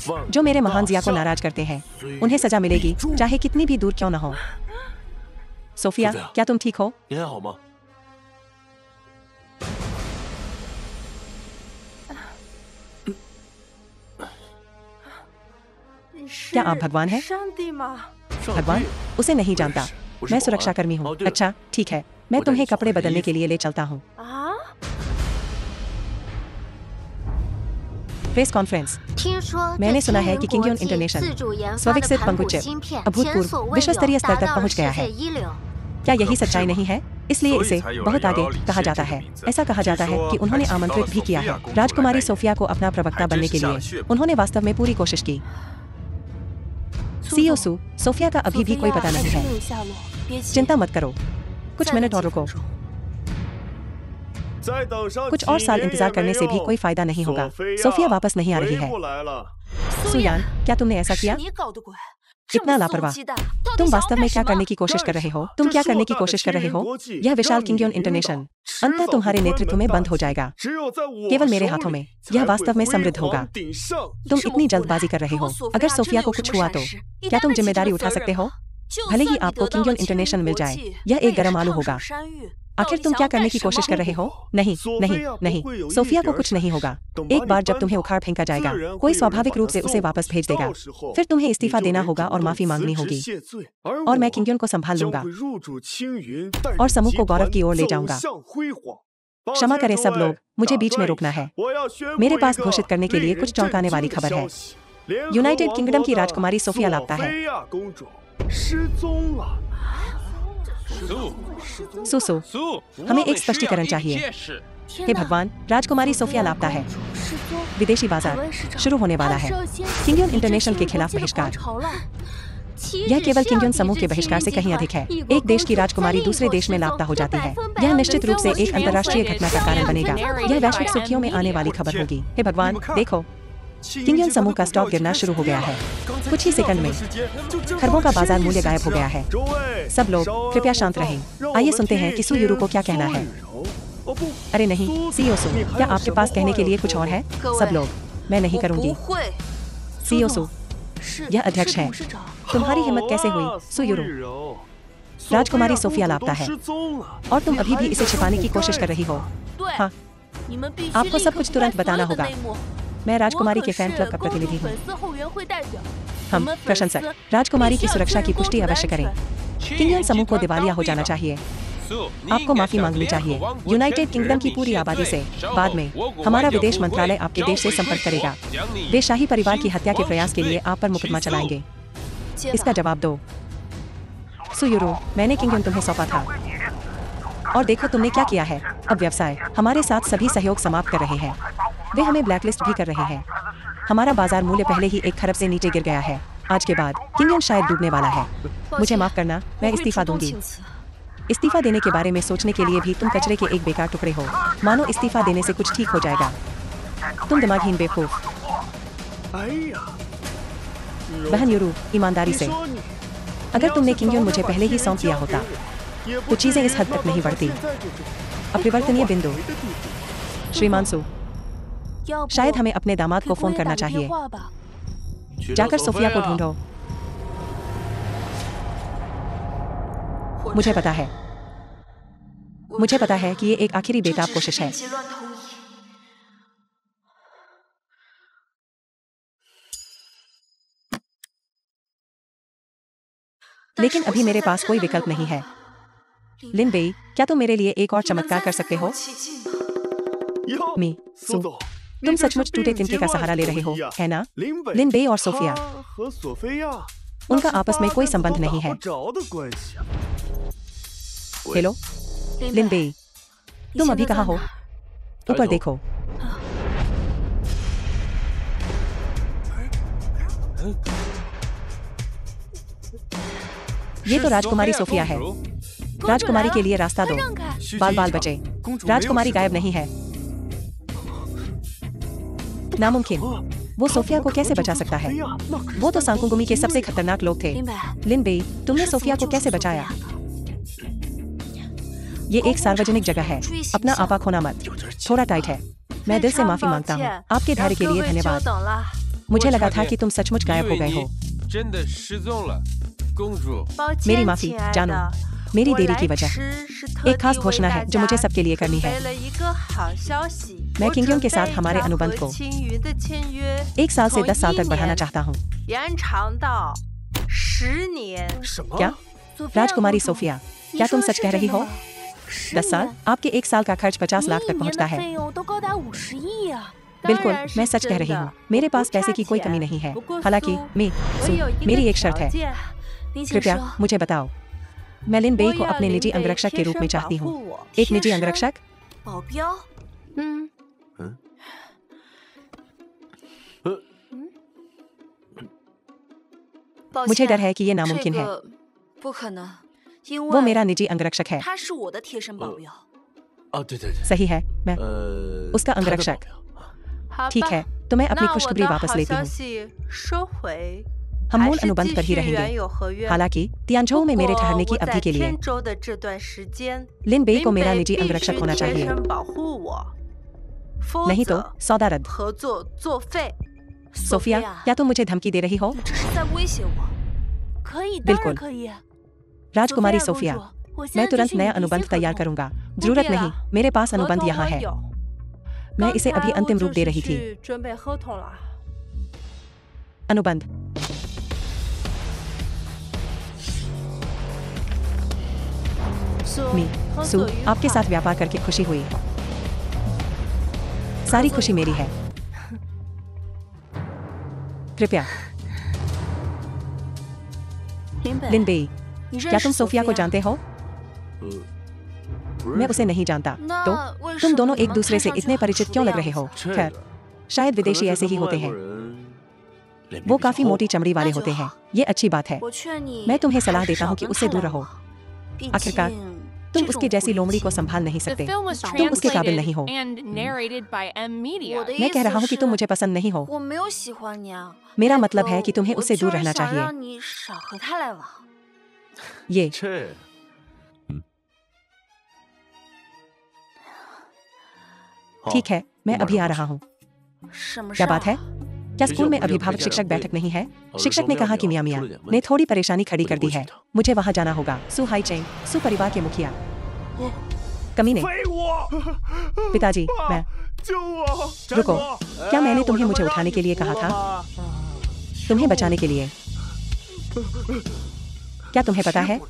जो मेरे महान जिया को नाराज करते हैं, उन्हें सजा मिलेगी, चाहे कितनी भी दूर क्यों न हो। सोफिया, क्या तुम ठीक हो? क्या आप भगवान हैं? भगवान? उसे नहीं जानता। मैं सुरक्षाकर्मी हूँ। अच्छा, ठीक है। मैं तुम्हें कपड़े बदलने के लिए ले चलता हूँ। Press conference. मैंने सुना है कि किंगयोन इंटरनेशनल स्वविकसित पंखुड़ी चिप अभूतपूर्व विश्व स्तरीय स्तर तक पहुंच गया है। क्या यही सच्चाई नहीं है? इसलिए इसे बहुत आगे कहा जाता है। ऐसा कहा जाता है कि उन्होंने आमंत्रित भी किया है राजकुमारी सोफिया को अपना प्रवक्ता बनने के लिए। उन्होंने वास्तव में पूरी कोशिश की। सीईओ सू, सोफिया का अभी भी कोई पता नहीं है। चिंता मत करो, कुछ मिनट और रुको। कुछ और साल इंतजार करने से भी कोई फायदा नहीं होगा। सोफिया वापस नहीं आ रही है। सुयान, क्या तुमने ऐसा किया? इतना लापरवाह। तुम वास्तव में क्या करने की कोशिश कर रहे हो? तुम क्या करने की कोशिश कर रहे हो? यह विशाल किंगयोन इंटरनेशनल अंततः तुम्हारे नेतृत्व में बंद हो जाएगा, केवल मेरे हाथों में। यह वास्तव में समृद्ध होगा। तुम इतनी जल्दबाजी कर रहे हो। अगर सोफिया को कुछ हुआ तो क्या तुम जिम्मेदारी उठा सकते हो? भले ही आपको किंगयोन इंटरनेशनल मिल जाए, यह एक गर्म आलू होगा। आखिर तुम क्या करने की कोशिश कर रहे हो? नहीं नहीं नहीं, सोफिया को कुछ नहीं होगा। एक बार जब तुम्हें उखाड़ फेंका जाएगा, कोई स्वाभाविक रूप से उसे वापस भेज देगा। फिर तुम्हें इस्तीफा देना होगा और माफी मांगनी होगी, और मैं किंगयोन को संभाल लूंगा और समूह को गौरव की ओर ले जाऊंगा। क्षमा करें सब लोग, मुझे बीच में रोकना है। मेरे पास घोषित करने के लिए कुछ चौंकाने वाली खबर है। यूनाइटेड किंगडम की राजकुमारी सोफिया लापता है। सुसु, हमें एक स्पष्टीकरण चाहिए। हे भगवान, राजकुमारी सोफिया लापता है। विदेशी बाजार शुरू होने वाला है। किंगयोन इंटरनेशनल के खिलाफ बहिष्कार। यह केवल किंगयोन समूह के बहिष्कार से कहीं अधिक है। एक देश की राजकुमारी दूसरे देश में लापता हो जाती है, यह निश्चित रूप से एक अंतर्राष्ट्रीय घटना का कारण बनेगा। यह वैश्विक सुर्खियों में आने वाली खबर होगी। हे भगवान, देखो, किंगयोन समूह का स्टॉक गिरना शुरू हो गया है। कुछ ही सेकंड में खरबों का बाजार मूल्य गायब हो गया है। सब लोग कृपया शांत रहें। आइए सुनते हैं कि सुयूरू को क्या कहना है। अरे नहीं, सीईओ सू, क्या आपके पास कहने के लिए कुछ और है? सब लोग, मैं नहीं करूंगी। सीईओ सू, यह अध्यक्ष है। तुम्हारी हिम्मत कैसे हुई, सुयूरू? राजकुमारी सोफिया लापता है और तुम अभी भी इसे छिपाने की कोशिश कर रही हो। हाँ, आपको सब कुछ तुरंत बताना होगा। मैं राजकुमारी के फैन क्लब का प्रतिनिधि हूँ। हम प्रशंसक राजकुमारी की सुरक्षा की पुष्टि अवश्य करें। किंगयोन समूह को दिवालिया हो जाना चाहिए। आपको माफी मांगनी चाहिए यूनाइटेड किंगडम की पूरी आबादी से। बाद में हमारा विदेश मंत्रालय आपके देश से संपर्क करेगा। वे शाही परिवार की हत्या के प्रयास के लिए आप पर मुकदमा चलाएंगे। इसका जवाब दो। सुयूरू, मैंने किंगयोन तुम्हें सौंपा था और देखो तुमने क्या किया है। अब व्यवसाय हमारे साथ सभी सहयोग समाप्त कर रहे हैं। वे हमें ब्लैकलिस्ट भी कर रहे हैं। हमारा बाजार मूल्य पहले ही 1 खरब से नीचे गिर गया है। आज के बाद किंगयोन शायद डूबने वाला है। मुझे माफ करना, मैं इस्तीफा दूंगी। इस्तीफा देने के बारे में सोचने के लिए भी तुम कचरे के एक बेकार टुकड़े हो। मानो इस्तीफा देने से कुछ ठीक हो जाएगा। तुम दिमागहीन बेवकूफ। बहन यूरू, ईमानदारी से, अगर तुमने किंगयोन मुझे पहले ही सौंप दिया होता तो चीजें इस हद तक नहीं बढ़ती। अपरिवर्तनीय बिंदु। श्रीमान सू, शायद हमें अपने दामाद को फोन करना चाहिए। जाकर सोफिया को ढूंढो। मुझे पता है कि ये एक आखिरी बेताब कोशिश है। लेकिन अभी मेरे पास कोई विकल्प नहीं है। लिन बेई, क्या तुम मेरे लिए एक और चमत्कार कर सकते हो? मी सू, तुम सचमुच टूटे तिनके का सहारा ले रहे हो, है ना? लिन बेई और सोफिया, उनका आपस में कोई संबंध नहीं है। हेलो लिन बेई, तुम अभी कहाँ हो? ऊपर देखो। ये तो राजकुमारी सोफिया है। राजकुमारी के लिए रास्ता दो। बाल बाल बचे। राजकुमारी गायब नहीं है। नामुमकिन। वो सोफिया को कैसे बचा सकता है? वो तो सांकुंगुमी के सबसे खतरनाक लोग थे। लिन बेई, तुमने सोफिया को कैसे बचाया? ये एक सार्वजनिक जगह है। अपना आपा खोना मत। थोड़ा टाइट है। मैं दिल से माफी मांगता हूँ। आपके धैर्य के लिए धन्यवाद। मुझे लगा था कि तुम सचमुच गायब हो गए हो। मेरी माफी, जानो, मेरी देरी की वजह एक खास घोषणा है जो मुझे सबके लिए करनी है। मैं किंगयोन के साथ हमारे अनुबंध को 1 साल से 10 साल तक बढ़ाना चाहता हूँ। क्या? राजकुमारी सोफिया, क्या तुम सच कह रही हो? 10 साल? आपके 1 साल का खर्च 50 लाख तक पहुँचता है। बिल्कुल, मैं सच कह रही हूँ। मेरे पास पैसे की कोई कमी नहीं है। हालांकि मेरी एक शर्त है। कृपया मुझे बताओ। मैं लिन बेई को अपने निजी अंगरक्षक के रूप में चाहती हूँ। एक निजी अंगरक्षक? मुझे डर है कि ये नामुमकिन है। वो मेरा निजी अंगरक्षक है। सही है, मैं उसका अंगरक्षक। ठीक है, तो मैं अपनी खुशखबरी वापस लेती हूँ। हम मूल अनुबंध पर ही रहेंगे। हालांकि तियानझोउ में मेरे ठहरने की अवधि के लिए लिन बेई को मेरा निजी अंगरक्षक होना चाहिए। नहीं तो सौदा रद्द। सोफिया, क्या तुम मुझे धमकी दे रही हो? बिल्कुल। राजकुमारी सोफिया, मैं तुरंत नया अनुबंध तैयार करूंगा। जरूरत नहीं, मेरे पास अनुबंध यहाँ है। मैं इसे अभी अंतिम रूप दे रही थी। अनुबंध। सू, आपके साथ व्यापार करके खुशी हुई। सारी खुशी मेरी है। कृपया। लिन बेई, क्या तुम सोफिया को जानते हो? मैं उसे नहीं जानता। तो तुम दोनों एक दूसरे से इतने परिचित क्यों लग रहे हो? खैर, शायद विदेशी ऐसे ही होते हैं। वो काफी मोटी चमड़ी वाले होते हैं। ये अच्छी बात है। मैं तुम्हें सलाह देता हूँ कि उससे दूर रहो। आखिरकार तुम उसके जैसी लोमड़ी को संभाल नहीं सकते। तुम उसके काबिल नहीं हो। मैं कह रहा हूँ कि तुम मुझे पसंद नहीं हो। मेरा मतलब है कि तुम्हें उससे दूर रहना चाहिए। ये ठीक है, मैं अभी आ रहा हूँ। क्या बात है? क्या स्कूल में अभिभावक शिक्षक बैठक नहीं है? शिक्षक ने कहा कि मियाँ ने थोड़ी परेशानी खड़ी कर दी है। मुझे वहाँ जाना होगा। सू हाई चेंग, सू परिवार के मुखिया। कमीने। पिताजी, मैं। रुको, क्या मैंने तुम्हें मुझे उठाने के लिए कहा था? तुम्हें बचाने के लिए। क्या तुम्हें पता है,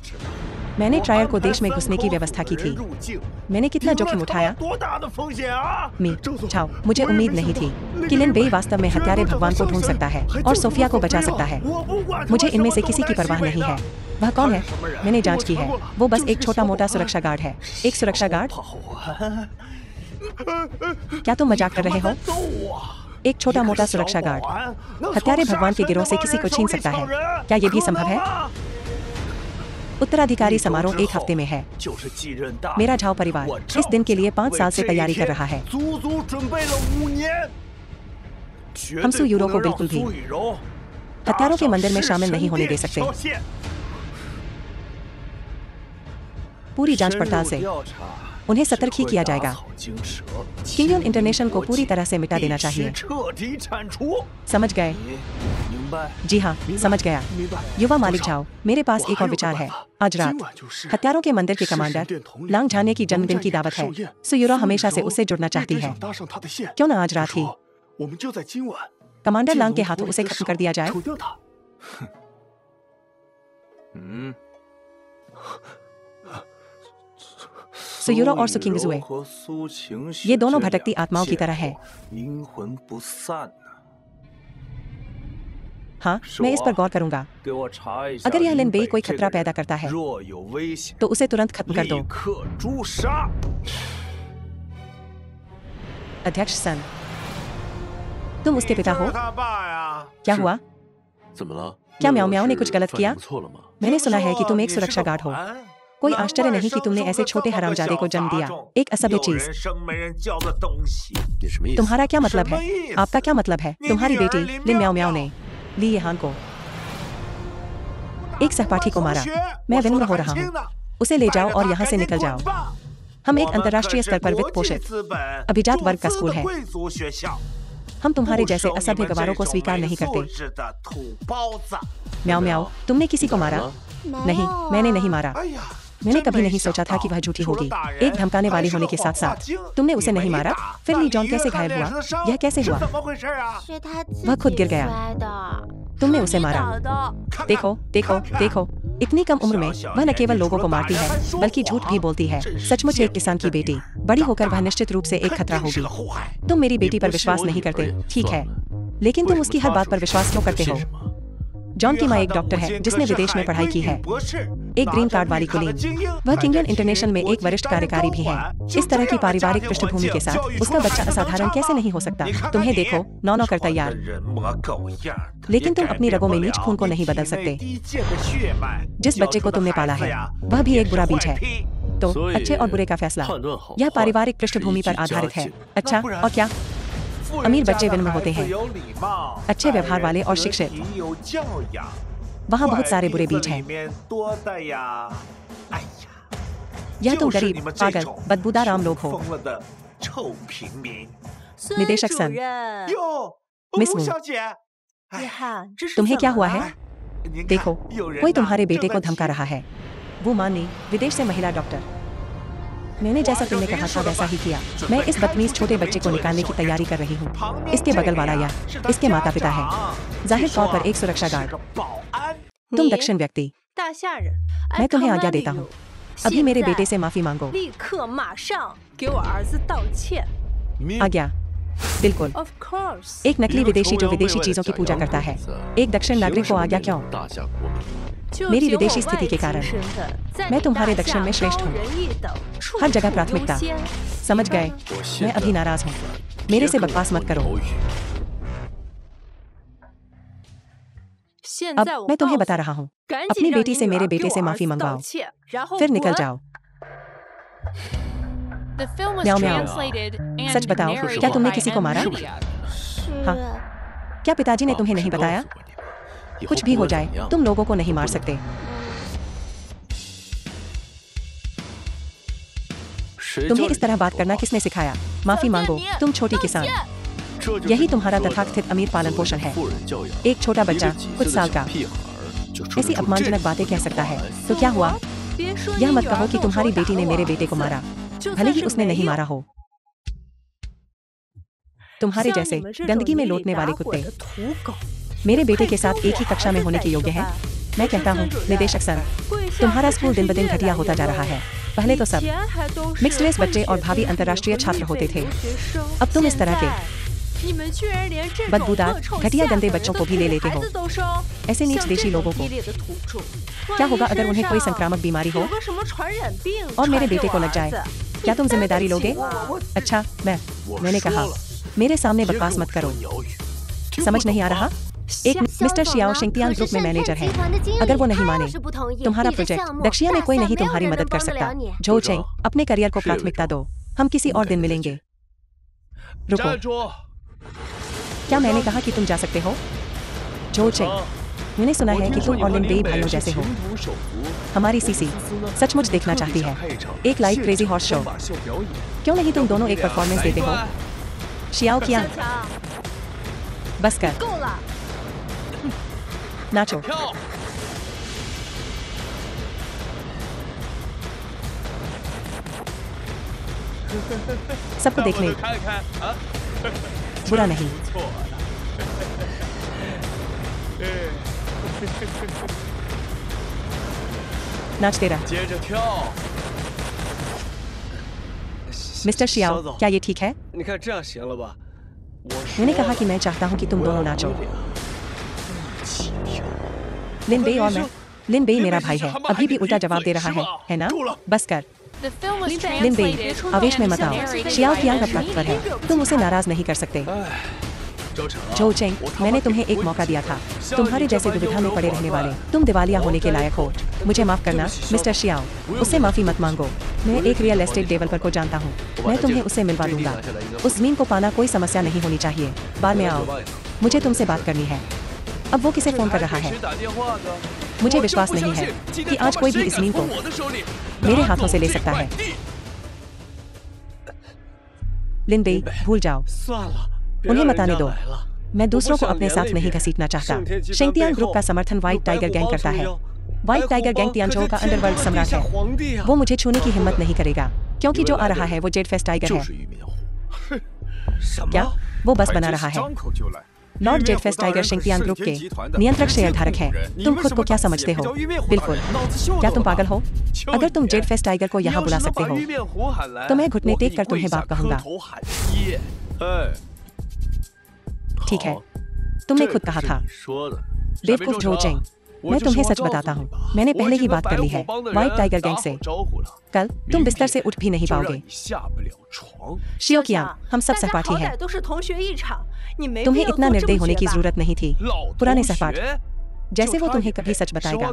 मैंने ट्रायर को देश में घुसने की व्यवस्था की थी। मैंने कितना जोखिम उठाया। छाओ, मुझे उम्मीद नहीं थी कि लिन बेई वास्तव में हत्यारे भगवान को ढूंढ सकता है और सोफिया को बचा सकता है। मुझे इनमें से किसी की परवाह नहीं है। वह कौन है? मैंने जांच की है। वो बस एक छोटा मोटा सुरक्षा गार्ड है। एक सुरक्षा गार्ड? क्या तुम मजाक कर रहे हो? एक छोटा मोटा सुरक्षा गार्ड हत्यारे भगवान के गिरोह से किसी को छीन सकता है? क्या ये भी संभव है? उत्तराधिकारी समारोह एक हफ्ते में है। मेरा झाओ परिवार इस दिन के लिए 5 साल से तैयारी कर रहा है। हम सू यूरो को बिल्कुल भी हत्यारों के मंदिर में शामिल नहीं होने दे सकते। पूरी जांच पड़ताल से उन्हें सतर्क ही किया जाएगा। किंगयन इंटरनेशनल को पूरी तरह से मिटा देना चाहिए। समझ गए? जी हाँ, समझ गया। युवा मालिक झाओ, मेरे पास एक और विचार है। आज रात हत्यारों के मंदिर के कमांडर लांग झाने की जन्मदिन की दावत है। सू यूरो हमेशा से उससे जुड़ना चाहती है। क्यों ना आज रात ही कमांडर लांग के हाथों उसे खत्म कर दिया जाए? सू यूरो और सू किंगजुए, ये दोनों भटकती आत्माओं की तरह हैं। हाँ, मैं इस पर गौर करूंगा। अगर यह लिन बेई कोई खतरा पैदा करता है तो उसे तुरंत खत्म कर दो। अध्यक्ष सन, तुम उसके पिता हो? क्या हुआ? क्या म्याओ म्याओ ने कुछ गलत किया? मैंने सुना है कि तुम एक सुरक्षा गार्ड हो। कोई आश्चर्य नहीं कि तुमने ऐसे छोटे हरामजादे को जन्म दिया। एक असभ्य चीज। तुम्हारा क्या मतलब है? आपका क्या मतलब है? तुम्हारी बेटी लिन म्याओ म्याओ ने ली येहान को, एक सहपाठी को मारा। मैं विनम्र हो रहा हूँ। उसे ले जाओ और यहाँ से निकल जाओ। हम एक अंतर्राष्ट्रीय स्तर पर वित्त पोषित अभिजात वर्ग का स्कूल है। हम तुम्हारे जैसे असभ्य गवारों को स्वीकार नहीं करते। म्याओ म्याओ, तुमने किसी को मारा? नहीं, मैंने नहीं मारा। मैंने कभी नहीं सोचा था कि वह झूठी होगी। एक धमकाने वाली होने के साथ साथ तुमने उसे नहीं मारा। फिर ली जॉन कैसे घायल हुआ? यह कैसे हुआ? वह खुद गिर गया। तुमने उसे मारा। देखो देखो देखो, इतनी कम उम्र में वह न केवल लोगों को मारती है बल्कि झूठ भी बोलती है। सचमुच एक किसान की बेटी। बड़ी होकर वह निश्चित रूप से एक खतरा होगी। तुम मेरी बेटी पर विश्वास नहीं करते, ठीक है, लेकिन तुम उसकी हर बात पर विश्वास क्यों करते हो? जॉन की माँ एक डॉक्टर है जिसने विदेश में पढ़ाई की है, एक ग्रीन कार्ड वाली कुलीन। वह किंगडम इंटरनेशनल में एक वरिष्ठ कार्यकारी भी है। इस तरह की पारिवारिक पृष्ठभूमि के साथ उसका बच्चा असाधारण कैसे नहीं हो सकता? तुम्हें देखो, नौ कर तैयार, लेकिन तुम अपनी रगों में नीच खून को नहीं बदल सकते। जिस बच्चे को तुमने पाला है वह भी एक बुरा बीज है। तो अच्छे और बुरे का फैसला यह पारिवारिक पृष्ठभूमि पर आधारित है। अच्छा, और क्या? अमीर बच्चे विनम्र होते हैं, अच्छे व्यवहार वाले और शिक्षित। वहाँ बहुत सारे बुरे बीज हैं। यह तुम गरीब, पागल, बदबूदार आम लोग हो। निदेशक सन, मिस वू, तुम्हें क्या हुआ है? देखो, कोई तुम्हारे बेटे को धमका रहा है। वो मानी, विदेश से महिला डॉक्टर। मैंने जैसा तुमने कहा था वैसा ही किया। मैं इस बदतमीज छोटे बच्चे को निकालने की तैयारी कर रही हूँ। इसके बगल वाला या इसके माता पिता है, जाहिर तौर पर एक सुरक्षा गार्ड। तुम दक्षिण व्यक्ति, मैं तुम्हें आज्ञा देता हूँ, अभी मेरे बेटे से माफी मांगो। आज्ञा, बिल्कुल। एक नकली विदेशी जो विदेशी चीजों की पूजा करता है, एक दक्षिण नागरिक को आज्ञा क्यों? मेरी विदेशी स्थिति के कारण मैं तुम्हारे दक्षिण में श्रेष्ठ हूँ। हर जगह प्राथमिकता, समझ गए? मैं अभी नाराज हूँ, मेरे से बकवास मत करो। अब मैं तुम्हें बता रहा हूँ, अपनी बेटी से मेरे बेटे से माफी मंगवाओ, फिर निकल जाओ। म्याऊ म्याऊ। सच बताओ, क्या तुमने किसी को मारा? हाँ। क्या पिताजी ने तुम्हें नहीं बताया? कुछ भी हो जाए, तुम लोगों को नहीं मार सकते। तुम्हें इस तरह बात करना किसने सिखाया? माफी मांगो, तुम छोटी किसान। यही तुम्हारा तथाकथित अमीर पालन पोषण है। एक छोटा बच्चा, कुछ साल का, ऐसी अपमानजनक बातें कह सकता है। तो क्या हुआ? यह मत कहो कि तुम्हारी बेटी ने मेरे बेटे को मारा, भले ही उसने नहीं मारा हो। तुम्हारे जैसे गंदगी में लौटने वाले कुत्ते मेरे बेटे के साथ एक ही कक्षा में होने के योग्य है? मैं कहता हूँ, निदेशक सर, तुम्हारा स्कूल दिन ब दिन घटिया होता जा रहा है। पहले तो सब मिक्स्ड रेस बच्चे और भावी अंतर्राष्ट्रीय छात्र होते थे, अब तुम इस तरह के बदबूदार, घटिया, गंदे बच्चों को भी ले लेते हो। ऐसे नीच देशी लोगों को। क्या होगा अगर उन्हें कोई संक्रामक बीमारी हो और मेरे बेटे को लग जाए? क्या तुम जिम्मेदारी लोगे? अच्छा, मैंने कहा, मेरे सामने बकवास मत करो। समझ नहीं आ रहा? एक मिस्टर शियाओ शिंगतियान ग्रुप में मैनेजर है। अगर वो नहीं माने, तुम्हारा प्रोजेक्ट दक्षिया में कोई नहीं तुम्हारी मदद कर सकता। झो चेंग, अपने करियर को प्राथमिकता दो, हम किसी और दिन मिलेंगे। रुको, क्या मैंने कहा कि तुम जा सकते हो? झो चेंग, मैंने सुना है कि तुम और लिन बेई भाइयों जैसे हो। हमारी सीसी सचमुच देखना चाहती है एक लाइव क्रेजी हॉर्स शो। क्यों नहीं तुम दोनों एक परफॉर्मेंस देते हो? शियाओ कियांग, बस कर, नाचो। सबको देखने, बुरा नहीं। नाचते रह। मिस्टर शियाओ, क्या ये ठीक है? मैंने कहा कि मैं चाहता हूँ कि तुम दोनों नाचो। लिन बेई और मैं। लिन बेई मेरा भाई है, अभी भी उल्टा जवाब दे रहा है ना? बस कर। लिन बेई, आवेश में मत आओ। शियाओ कियांग का तात्पर्य है, तुम उसे नाराज नहीं कर सकते। झो चेंग, मैंने तुम्हें एक मौका दिया था। तुम्हारे जैसे दुविधा में पड़े रहने वाले तुम दिवालिया होने के लायक हो। मुझे माफ करना, मिस्टर शियाओ, उससे माफी मत मांगो। मैं एक रियल एस्टेट डेवलपर को जानता हूँ, मैं तुम्हें उससे मिलवा दूंगा। उस जमीन को पाना कोई समस्या नहीं होनी चाहिए। बाद में आओ, मुझे तुमसे बात करनी है। अब वो किसे फोन कर रहा है? मुझे विश्वास नहीं है कि आज कोई भी इस जमीन को मेरे हाथों से ले सकता है। लिन बेई, भूल जाओ, उन्हें मताने दो। मैं दूसरों को अपने साथ नहीं घसीटना चाहता। शिंगतियान ग्रुप का समर्थन व्हाइट टाइगर गैंग करता है। व्हाइट टाइगर गैंग तियानचो का अंडरवर्ल्ड सम्राट है। वो मुझे छूने की हिम्मत नहीं करेगा, क्योंकि जो आ रहा है वो जेड फेस्ट टाइगर है। क्या वो बस बना रहा है? लॉर्ड जेडफेस्ट टाइगर शिंगतियान ग्रुप के नियंत्रक शेयरधारक हैं। तुम खुद को क्या समझते हो? बिल्कुल। क्या तुम पागल हो? अगर तुम जेडफेस्ट टाइगर को यहाँ बुला सकते हो तो मैं घुटने टेक कर तुम्हें बाप कहूंगा। ठीक है, तुमने खुद कहा था। बेवकूफ झोचेंग, मैं तुम्हें सच बताता हूँ, मैंने पहले ही बात कर ली है व्हाइट टाइगर गैंग से। कल तुम बिस्तर से उठ भी नहीं पाओगे। शियोकियांग, हम सब सहपाठी हैं। तुम्हें इतना निर्दयी होने की जरूरत नहीं थी। पुराने सहपाठ, जैसे वो तुम्हें कभी सच बताएगा।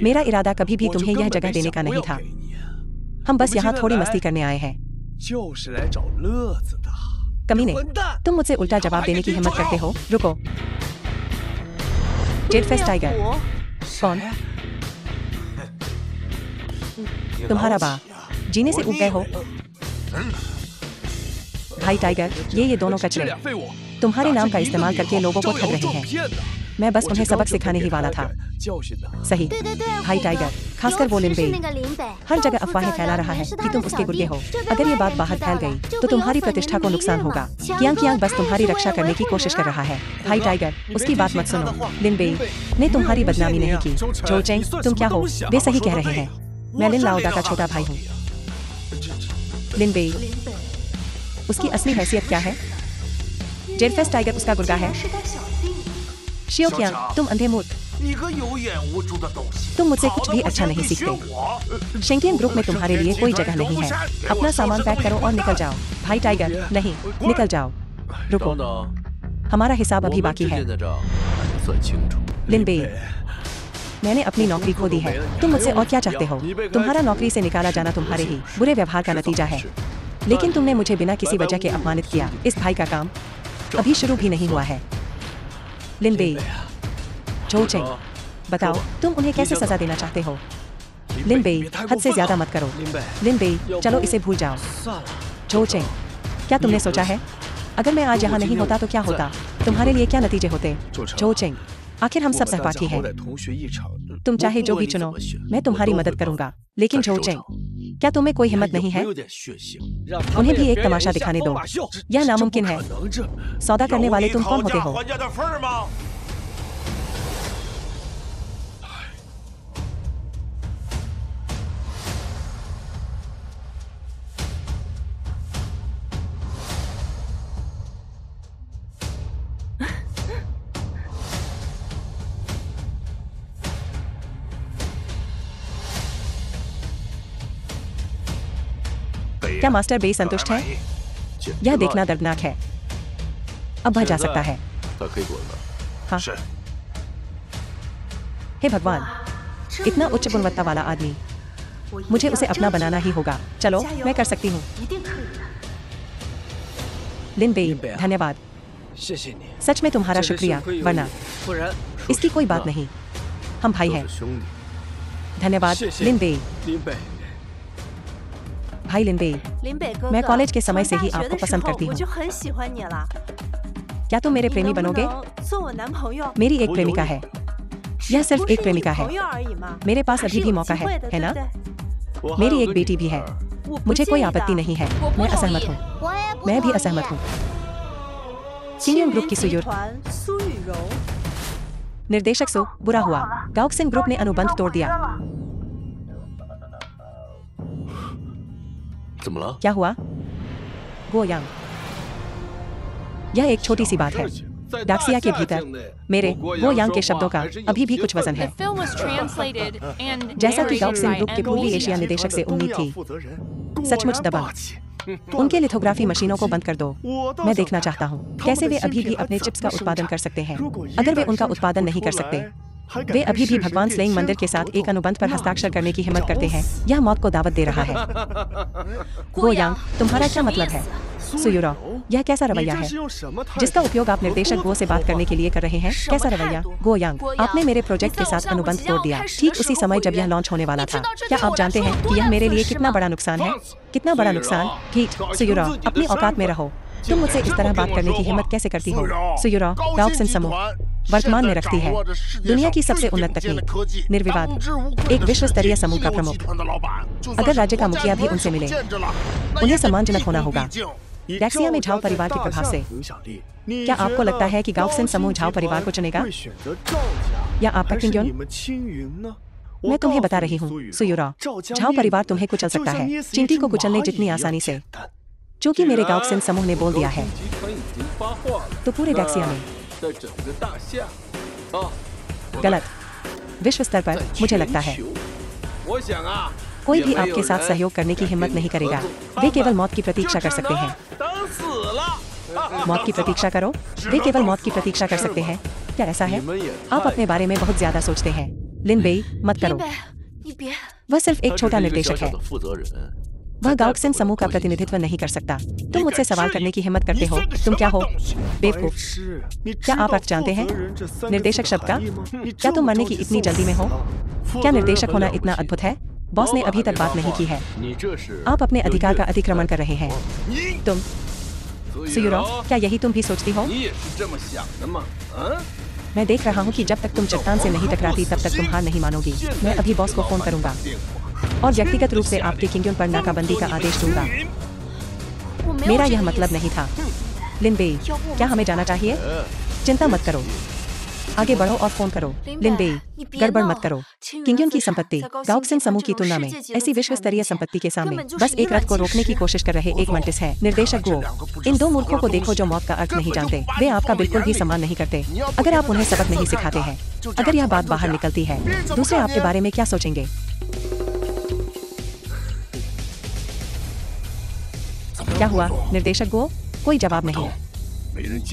मेरा इरादा कभी भी तुम्हें यह जगह देने का नहीं था। हम बस यहाँ थोड़ी मस्ती करने आए हैं। कमीने, तुम मुझसे उल्टा जवाब देने की हिम्मत करते हो? रुको। जेडफेस्ट टाइगर कौन? तुम्हारा बा जीने से उब गए हो? भाई टाइगर, ये दोनों कचरे तुम्हारे नाम का इस्तेमाल करके लोगों को ठग रहे हैं। मैं बस उन्हें सबक सिखाने ही वाला था। सही, भाई टाइगर, खासकर वो लिम्बे हर जगह अफवाहें फैला रहा है कि तुम उसके गुर्गे हो। अगर ये बात बाहर फैल गई तो तुम्हारी प्रतिष्ठा को नुकसान होगा। कियांग बस तुम्हारी रक्षा करने की कोशिश कर रहा है। भाई टाइगर, उसकी बात मत सुनो। लिम्बे ने तुम्हारी बदनामी नहीं की। झोचेंग, तुम क्या हो? वे सही कह रहे हैं। मैं लिन लाओदा का छोटा भाई हूँ। लिम्बे, उसकी असली हैसियत क्या है? जेडफेस्ट टाइगर उसका गुर्गा है। शियोकियांग, तुम अंधे मूर्ख, तुम मुझसे कुछ भी अच्छा नहीं सीखते। शिंगतियान ग्रुप में तुम्हारे लिए कोई जगह नहीं है। अपना सामान पैक करो और निकल जाओ। भाई टाइगर, नहीं, निकल जाओ। रुको, हमारा हिसाब अभी बाकी है। लिनबे, मैंने अपनी नौकरी खो दी है। तुम मुझसे और क्या चाहते हो? तुम्हारा नौकरी से निकाला जाना तुम्हारे ही बुरे व्यवहार का नतीजा है। लेकिन तुमने मुझे बिना किसी वजह के अपमानित किया। इस भाई का काम अभी शुरू भी नहीं हुआ है। लिनबे, झोचेंग, बताओ तुम उन्हें कैसे सजा देना चाहते हो? लिनबे, हद से ज्यादा मत करो। लिनबे, चलो इसे भूल जाओ। झोचेंग, क्या तुमने सोचा है अगर मैं आज यहाँ नहीं होता तो क्या होता? तुम्हारे लिए क्या नतीजे होते? झोचेंग, आखिर हम सब सहपाठी हैं। तुम चाहे जो भी चुनो, मैं तुम्हारी मदद करूंगा। लेकिन झोचेंग, क्या तुम्हें कोई हिम्मत नहीं है? उन्हें भी एक तमाशा दिखाने दो। यह नामुमकिन है। सौदा करने वाले तुम कौन होते हो? क्या मास्टर बे संतुष्ट है? यह देखना दर्दनाक है। अब वह जा सकता है। हाँ। हे भगवान, इतना उच्च गुणवत्ता वाला आदमी, मुझे उसे अपना बनाना ही होगा। चलो, मैं कर सकती हूँ। लिनबे, धन्यवाद। सच में तुम्हारा शुक्रिया, वरना इसकी कोई बात नहीं। हम भाई हैं। धन्यवाद लिनबे। भाई लिनबे, मैं कॉलेज के समय से ही आपको पसंद करती हूँ। क्या तुम मेरे प्रेमी बनोगे? मेरी एक प्रेमिका है। यह सिर्फ एक प्रेमिका है। मेरे पास अभी भी मौका है ना? मेरी एक बेटी भी है। मुझे कोई आपत्ति नहीं है। मैं असहमत हूँ। मैं भी असहमत हूँ। कियांग ग्रुप की सुयुर निर्देशक सु, बुरा हुआ। गाओक्सिन ग्रुप ने अनुबंध तोड़ दिया। क्या हुआ? गोयांग, यह एक छोटी सी बात है। डाक्सिया के भीतर मेरे गोयांग के शब्दों का अभी भी कुछ वजन है। जैसा कि गाओक्सिन ग्रुप के पूर्वी एशिया निदेशक से उम्मीद थी। सचमुच दबंग। उनके लिथोग्राफी मशीनों को बंद कर दो। मैं देखना चाहता हूँ कैसे वे अभी भी अपने चिप्स का उत्पादन कर सकते हैं। अगर वे उनका उत्पादन नहीं कर सकते, वे अभी भी भगवान स्लेइंग मंदिर के साथ एक अनुबंध पर हस्ताक्षर करने की हिम्मत करते हैं। यह मौत को दावत दे रहा है। गोयांग, तुम्हारा क्या मतलब है? सुयुरा, यह कैसा रवैया है जिसका उपयोग आप निर्देशक गो से बात करने के लिए कर रहे हैं? कैसा रवैया? गोयांग, आपने मेरे प्रोजेक्ट के साथ अनुबंध तोड़ दिया ठीक उसी समय जब यह लॉन्च होने वाला था। क्या आप जानते हैं कि यह मेरे लिए कितना बड़ा नुकसान है? कितना बड़ा नुकसान? ठीक, सुयुरा, अपनी औकात में रहो। तुम मुझसे इस तरह बात करने की हिम्मत कैसे करती हो? सुयुरा, गाओक्सिन समूह वर्तमान में रखती है दुनिया की सबसे उन्नत तकनीक, निर्विवाद, एक विश्व स्तरीय समूह का प्रमुख। अगर राज्य का मुखिया भी उनसे मिले, उन्हें सम्मानजनक होना होगा। डैक्सिया में झाओ परिवार के प्रभाव से क्या आपको लगता है कि गाओक्सिन समूह झाओ परिवार को चुनेगा या आपका किंगयुन? मैं तुम्हें बता रही हूँ सुयुरा, झाओ परिवार तुम्हें कुचल सकता है, चींटी को कुचलने जितनी आसानी से। चूंकि मेरे गाओक्सिन समूह ने बोल दिया है तो पूरे डैक्सिया में। गलत। विश्व स्तर पर मुझे लगता है कोई भी आपके साथ सहयोग करने की हिम्मत नहीं करेगा। वे केवल मौत की प्रतीक्षा कर सकते हैं। मौत की प्रतीक्षा करो। वे केवल मौत की प्रतीक्षा कर सकते हैं। क्या ऐसा है? आप अपने बारे में बहुत ज्यादा सोचते हैं। लिन बेई, मत करो। वह सिर्फ एक छोटा निर्देशक है। वह गाओक्सिन समूह का प्रतिनिधित्व नहीं कर सकता। तुम मुझसे सवाल करने की हिम्मत करते हो। तुम क्या हो? बेवकूफ। क्या आप अर्थ जानते हैं निर्देशक शब्द का? क्या तुम मरने की इतनी जल्दी में हो? क्या निर्देशक होना इतना अद्भुत है? बॉस ने अभी तक बात नहीं की है। आप अपने अधिकार का अतिक्रमण कर रहे हैं। तुम सुयुरा, क्या यही तुम भी सोचती हो? मैं देख रहा हूँ कि जब तक तुम चट्टान से नहीं टकराती तब तक तुम हार नहीं मानोगी। मैं अभी बॉस को फोन करूंगा और व्यक्तिगत रूप से आपके किंगयुन पर नाकाबंदी का आदेश दूंगा। मेरा यह मतलब नहीं था। लिन बेई, क्या हमें जाना चाहिए? चिंता मत करो, आगे बढ़ो और फोन करो। लिन बेई, गड़बड़ मत करो। किंगयुन की संपत्ति गाओक्सिन समूह की तुलना में ऐसी विश्व स्तरीय संपत्ति के सामने बस एक रथ को रोकने की कोशिश कर रहे एक मंटिस है। निर्देशक गो, इन दो मूर्खों को देखो जो मौत का अर्थ नहीं जानते। वे आपका बिल्कुल भी सम्मान नहीं करते। अगर आप उन्हें सबक नहीं सिखाते हैं, अगर यह बात बाहर निकलती है, दूसरे आपके बारे में क्या सोचेंगे? क्या हुआ निर्देशक गो? कोई जवाब नहीं।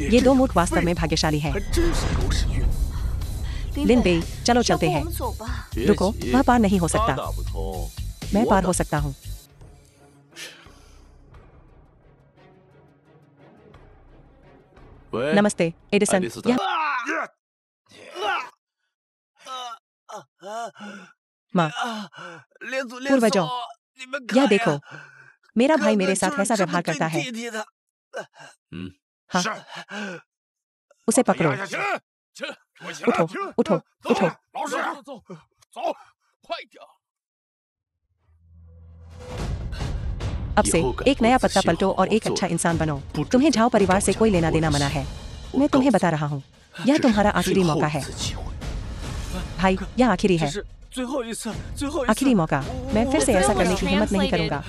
ये दो मूर्ख वास्तव में भाग्यशाली हैं। लिन बेई, चलो चलते हैं। रुको, वह पार नहीं हो सकता। मैं पार हो सकता हूँ। नमस्ते एडिसन। माँ, पूर्वजों, यह देखो, मेरा भाई मेरे साथ ऐसा व्यवहार करता है। हाँ, उसे पकड़ो। उठो, उठो, उठो। अब से एक नया पत्ता पलटो और एक अच्छा इंसान बनो। तुम्हें झाओ परिवार से कोई लेना देना मना है। मैं तुम्हें बता रहा हूँ, यह तुम्हारा आखिरी मौका है। भाई, यह आखिरी है। आखिरी मौका। मैं फिर से ऐसा करने की हिम्मत नहीं करूंगा।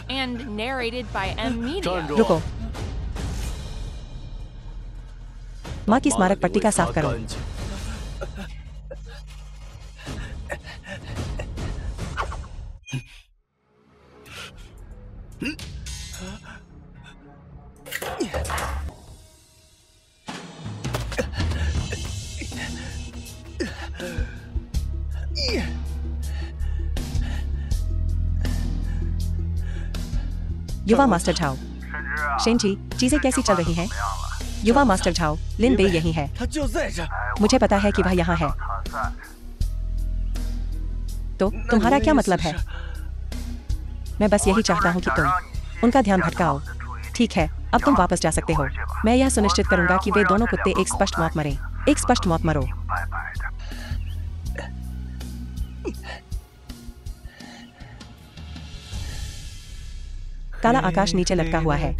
रुको, माँ की स्मारक पट्टिका साफ करो। युवा मास्टर झाओ। शेनजी, चीजें कैसी चल रही हैं? युवा मास्टर झाओ, लिन बेई यही है। मुझे पता है कि वह यहाँ है। तो तुम्हारा क्या मतलब है? मैं बस यही चाहता हूँ कि तुम उनका ध्यान भटकाओ। ठीक है, अब तुम वापस जा सकते हो। मैं यह सुनिश्चित करूंगा कि वे दोनों कुत्ते एक स्पष्ट मौत मरें। एक स्पष्ट मौत मरो। काला आकाश नीचे लटका हुआ है।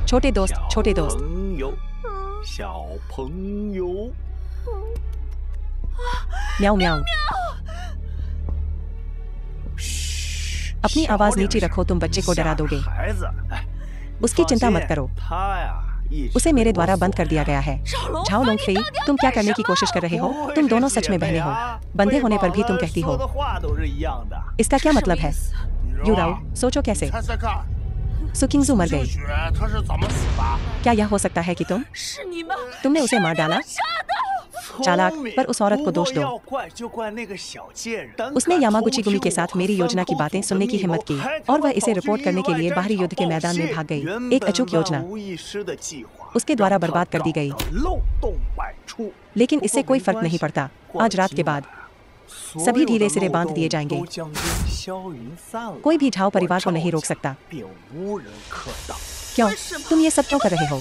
छोटे दोस्त, छोटे दोस्त। म्याऊ म्याऊ। अपनी आवाज नीचे रखो, तुम बच्चे को डरा दोगे। उसकी चिंता मत करो, उसे मेरे द्वारा बंद कर दिया गया है। झाओ लोंगफेई, तुम क्या करने की कोशिश कर रहे हो? तुम दोनों सच में बहने हो। बंधे होने पर भी तुम कहती हो। इसका क्या मतलब है? यूराओ, सोचो कैसे? सुकिंगजू मर गई। क्या यह हो सकता है कि तुमने उसे मार डाला? चालाक, पर उस औरत को दोष दो। उसने यामागुची गुमी के साथ मेरी योजना की बातें सुनने की हिम्मत की और वह इसे रिपोर्ट करने के लिए बाहरी युद्ध के मैदान में भाग गई। एक अचूक योजना उसके द्वारा बर्बाद कर दी गई। लेकिन इससे कोई फर्क नहीं पड़ता। आज रात के बाद सभी ढीले सिरे बांध दिए जाएंगे। कोई भी झाओ परिवार को नहीं रोक सकता। क्यों? तुम ये सब क्यों कर रहे हो?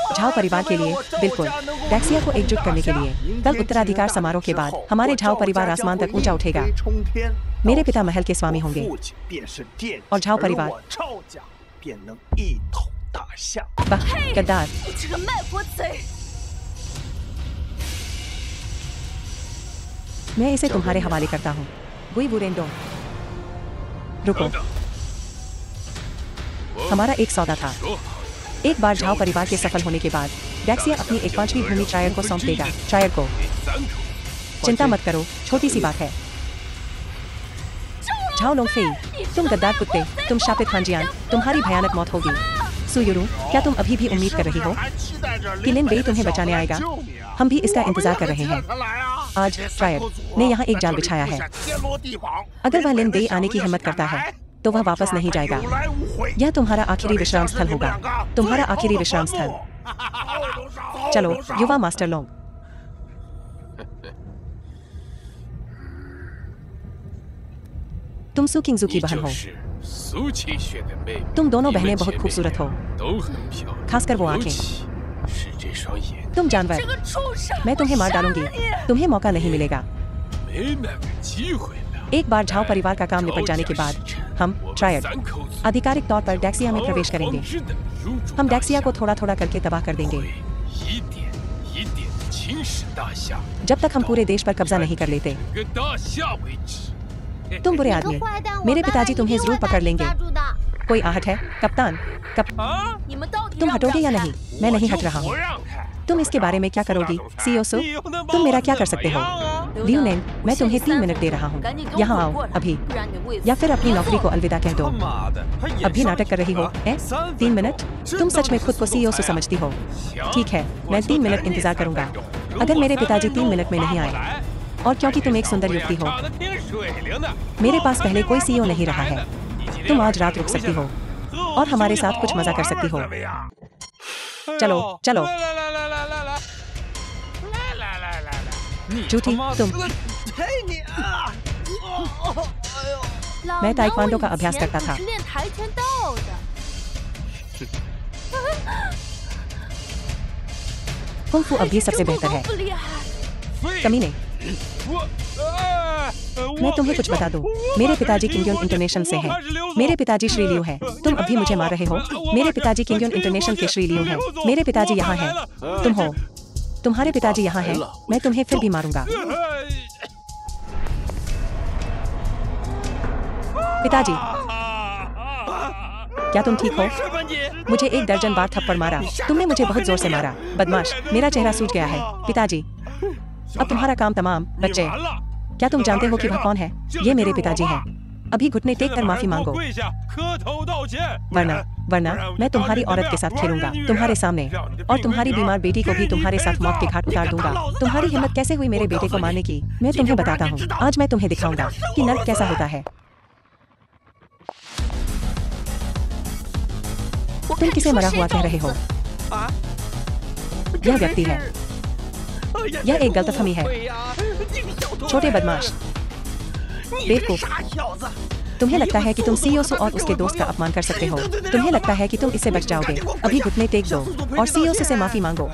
झाओ परिवार के लिए, बिल्कुल, डैक्सिया को एकजुट करने के लिए। कल उत्तराधिकार समारोह के बाद हमारे झाओ परिवार आसमान तक ऊंचा उठेगा। मेरे पिता महल के स्वामी होंगे 父亲便是殿 और झाओ 而 परिवार 我赵家便能一统大夏。 वाह गद्दार। 你这个卖国贼！ मैं इसे तुम्हारे हवाले करता हूँ। गुई बुरेंडो। रुको, हमारा एक सौदा था। एक बार झाओ परिवार के सफल होने के बाद डैक्सिया अपनी एक पांचवी भूमि ट्रायर को सौंप देगा। ट्रायर को चिंता मत करो, छोटी सी बात है। झाओ लोंगफेई, तुम गद्दार कुत्ते, तुम शापित हांजियान, तुम्हारी भयानक मौत होगी। सुयुरू, क्या तुम अभी भी उम्मीद कर रही हो कि लिन बेई तुम्हें बचाने आएगा? हम भी इसका इंतजार कर रहे हैं। आज ट्रायर ने यहाँ एक जाल बिछाया है। अगर वह लिन बेई आने की हिम्मत करता है तो वह वापस नहीं जाएगा। यह तुम्हारा आखिरी विश्राम स्थल होगा, तुम्हारा आखिरी विश्राम स्थल। चलो युवा मास्टर लोग। तुम सू किंगजू की बहन हो। तुम दोनों बहनें बहुत खूबसूरत हो, खासकर वो आंखें। तुम जानवर, मैं तुम्हें मार डालूंगी, तुम्हें मौका नहीं मिलेगा। एक बार झाओ परिवार का काम निपट जाने के बाद हम ट्रायर आधिकारिक तौर पर डैक्सिया में प्रवेश करेंगे। हम डैक्सिया को थोड़ा थोड़ा करके तबाह कर देंगे जब तक हम पूरे देश पर कब्जा नहीं कर लेते। तुम बुरे आदमी, मेरे पिताजी तुम्हें जरूर पकड़ लेंगे। कोई आहट है कप्तान? तुम हटोगे या नहीं? मैं नहीं हट रहा हूँ। तुम इसके बारे में क्या करोगी सीओसो? तुम मेरा क्या कर सकते हो? लियोनेन, मैं तुम्हें 3 मिनट दे रहा हूँ, यहाँ आओ अभी, या फिर अपनी नौकरी को अलविदा कह दो। अभी नाटक कर रही हो? 3 मिनट? तुम सच में खुद को सीओसो समझती हो? ठीक है, मैं 3 मिनट इंतजार करूंगा। अगर मेरे पिताजी 3 मिनट में नहीं आए, और क्योंकि तुम एक सुंदर युवती हो, मेरे पास पहले कोई सीईओ नहीं रहा है, तुम आज रात रुक सकती हो और हमारे साथ कुछ मजा कर सकती हो। चलो चलो। झूठी तुम। मैं ताइक्वांडो का अभ्यास करता था। कुंग फू अब भी सबसे बेहतर है। कमीने, मैं तुम्हें कुछ बता दूं, मेरे पिताजी किंगयोन इंटरनेशनल से हैं। मेरे पिताजी श्री लियू हैं। तुम अभी मुझे मार रहे हो? मेरे पिताजी किंगयोन इंटरनेशनल के श्री लियू हैं। मेरे पिताजी यहाँ हैं। तुम हो, तुम्हारे पिताजी यहाँ हैं। मैं तुम्हें फिर भी मारूंगा। पिताजी, क्या तुम ठीक हो? मुझे 1 दर्जन बार थप्पड़ मारा। तुमने मुझे बहुत जोर से मारा। बदमाश, मेरा चेहरा सूज गया है। पिताजी, अब तुम्हारा काम तमाम। बच्चे, क्या तुम जानते हो कि वह कौन है? ये मेरे पिताजी हैं। अभी घुटने टेक कर माफी मांगो, वरना मैं तुम्हारी औरत के साथ खेलूंगा तुम्हारे सामने, और तुम्हारी बीमार बेटी को भी तुम्हारे साथ मौत के घाट उतार दूंगा। तुम्हारी हिम्मत कैसे हुई मेरे बेटे को मारने की? मैं तुम्हें बताता हूँ। आज मैं तुम्हें दिखाऊंगा कि नर्क कैसा होता है। तुम किसे मरा हुआ कह रहे हो? यह व्यक्ति है। यह एक गलतफहमी है। छोटे बदमाश, बेवकूफ, तुम्हें लगता है कि तुम सीईओ और उसके दोस्त का अपमान कर सकते हो? तुम्हें लगता है कि तुम इससे बच जाओगे? अभी घुटने टेक दो और सीईओ से माफी मांगो।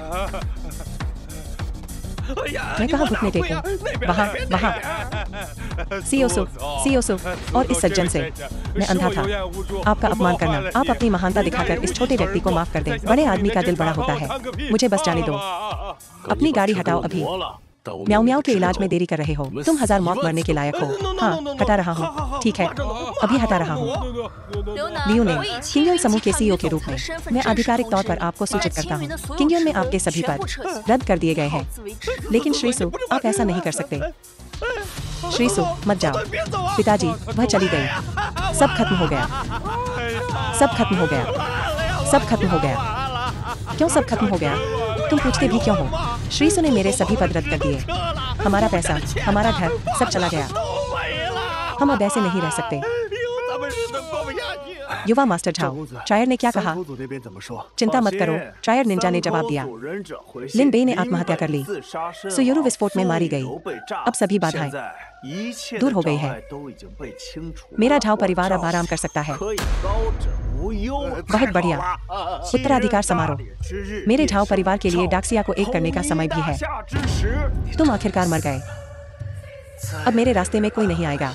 मैं कहाँ घुटने टेकूं? वहाँ। सीओसो और इस सज्जन से मैं अंधा था। आपका अपमान करना, आप अपनी महानता दिखाकर इस छोटे व्यक्ति को माफ कर दें। बड़े आदमी का दिल बड़ा होता है। मुझे बस जाने दो। अपनी गाड़ी हटाओ अभी। म्याऊ म्याऊ के इलाज में देरी कर रहे हो। तुम 1000 मौत मरने के लायक हो। हाँ, हटा रहा हूँ। ठीक है, अभी हटा रहा हूँ। लियोनेन, किंगयोन समूह के सीईओ के रूप में मैं आधिकारिक तौर पर आपको सूचित करता हूँ, किंगयोन में आपके सभी पद रद्द कर दिए गए हैं। लेकिन श्रीसु, आप ऐसा नहीं कर सकते। श्रीसु, मत जाओ। पिताजी, वह चली गई। सब खत्म हो गया। सब खत्म हो गया। सब खत्म हो गया। क्यों सब खत्म हो गया? तुम पूछते भी क्यों हो? श्रीसु ने मेरे सभी पद रद्द कर दिए। हमारा पैसा, हमारा घर, सब चला गया। हम अब ऐसे नहीं रह सकते। युवा मास्टर झाओ, ट्रायर ने क्या कहा? चिंता मत करो, ट्रायर निंजा ने जवाब दिया। लिन बेई ने आत्महत्या कर ली। सुयुरू विस्फोट में मारी गई। अब सभी बाधाएं दूर हो गई है। मेरा झाओ परिवार अब आराम कर सकता है। बहुत बढ़िया। उत्तराधिकार समारोह। मेरे झाओ परिवार के लिए डाक्सिया को एक करने का समय भी है। तुम आखिरकार मर गए। अब मेरे रास्ते में कोई नहीं आएगा।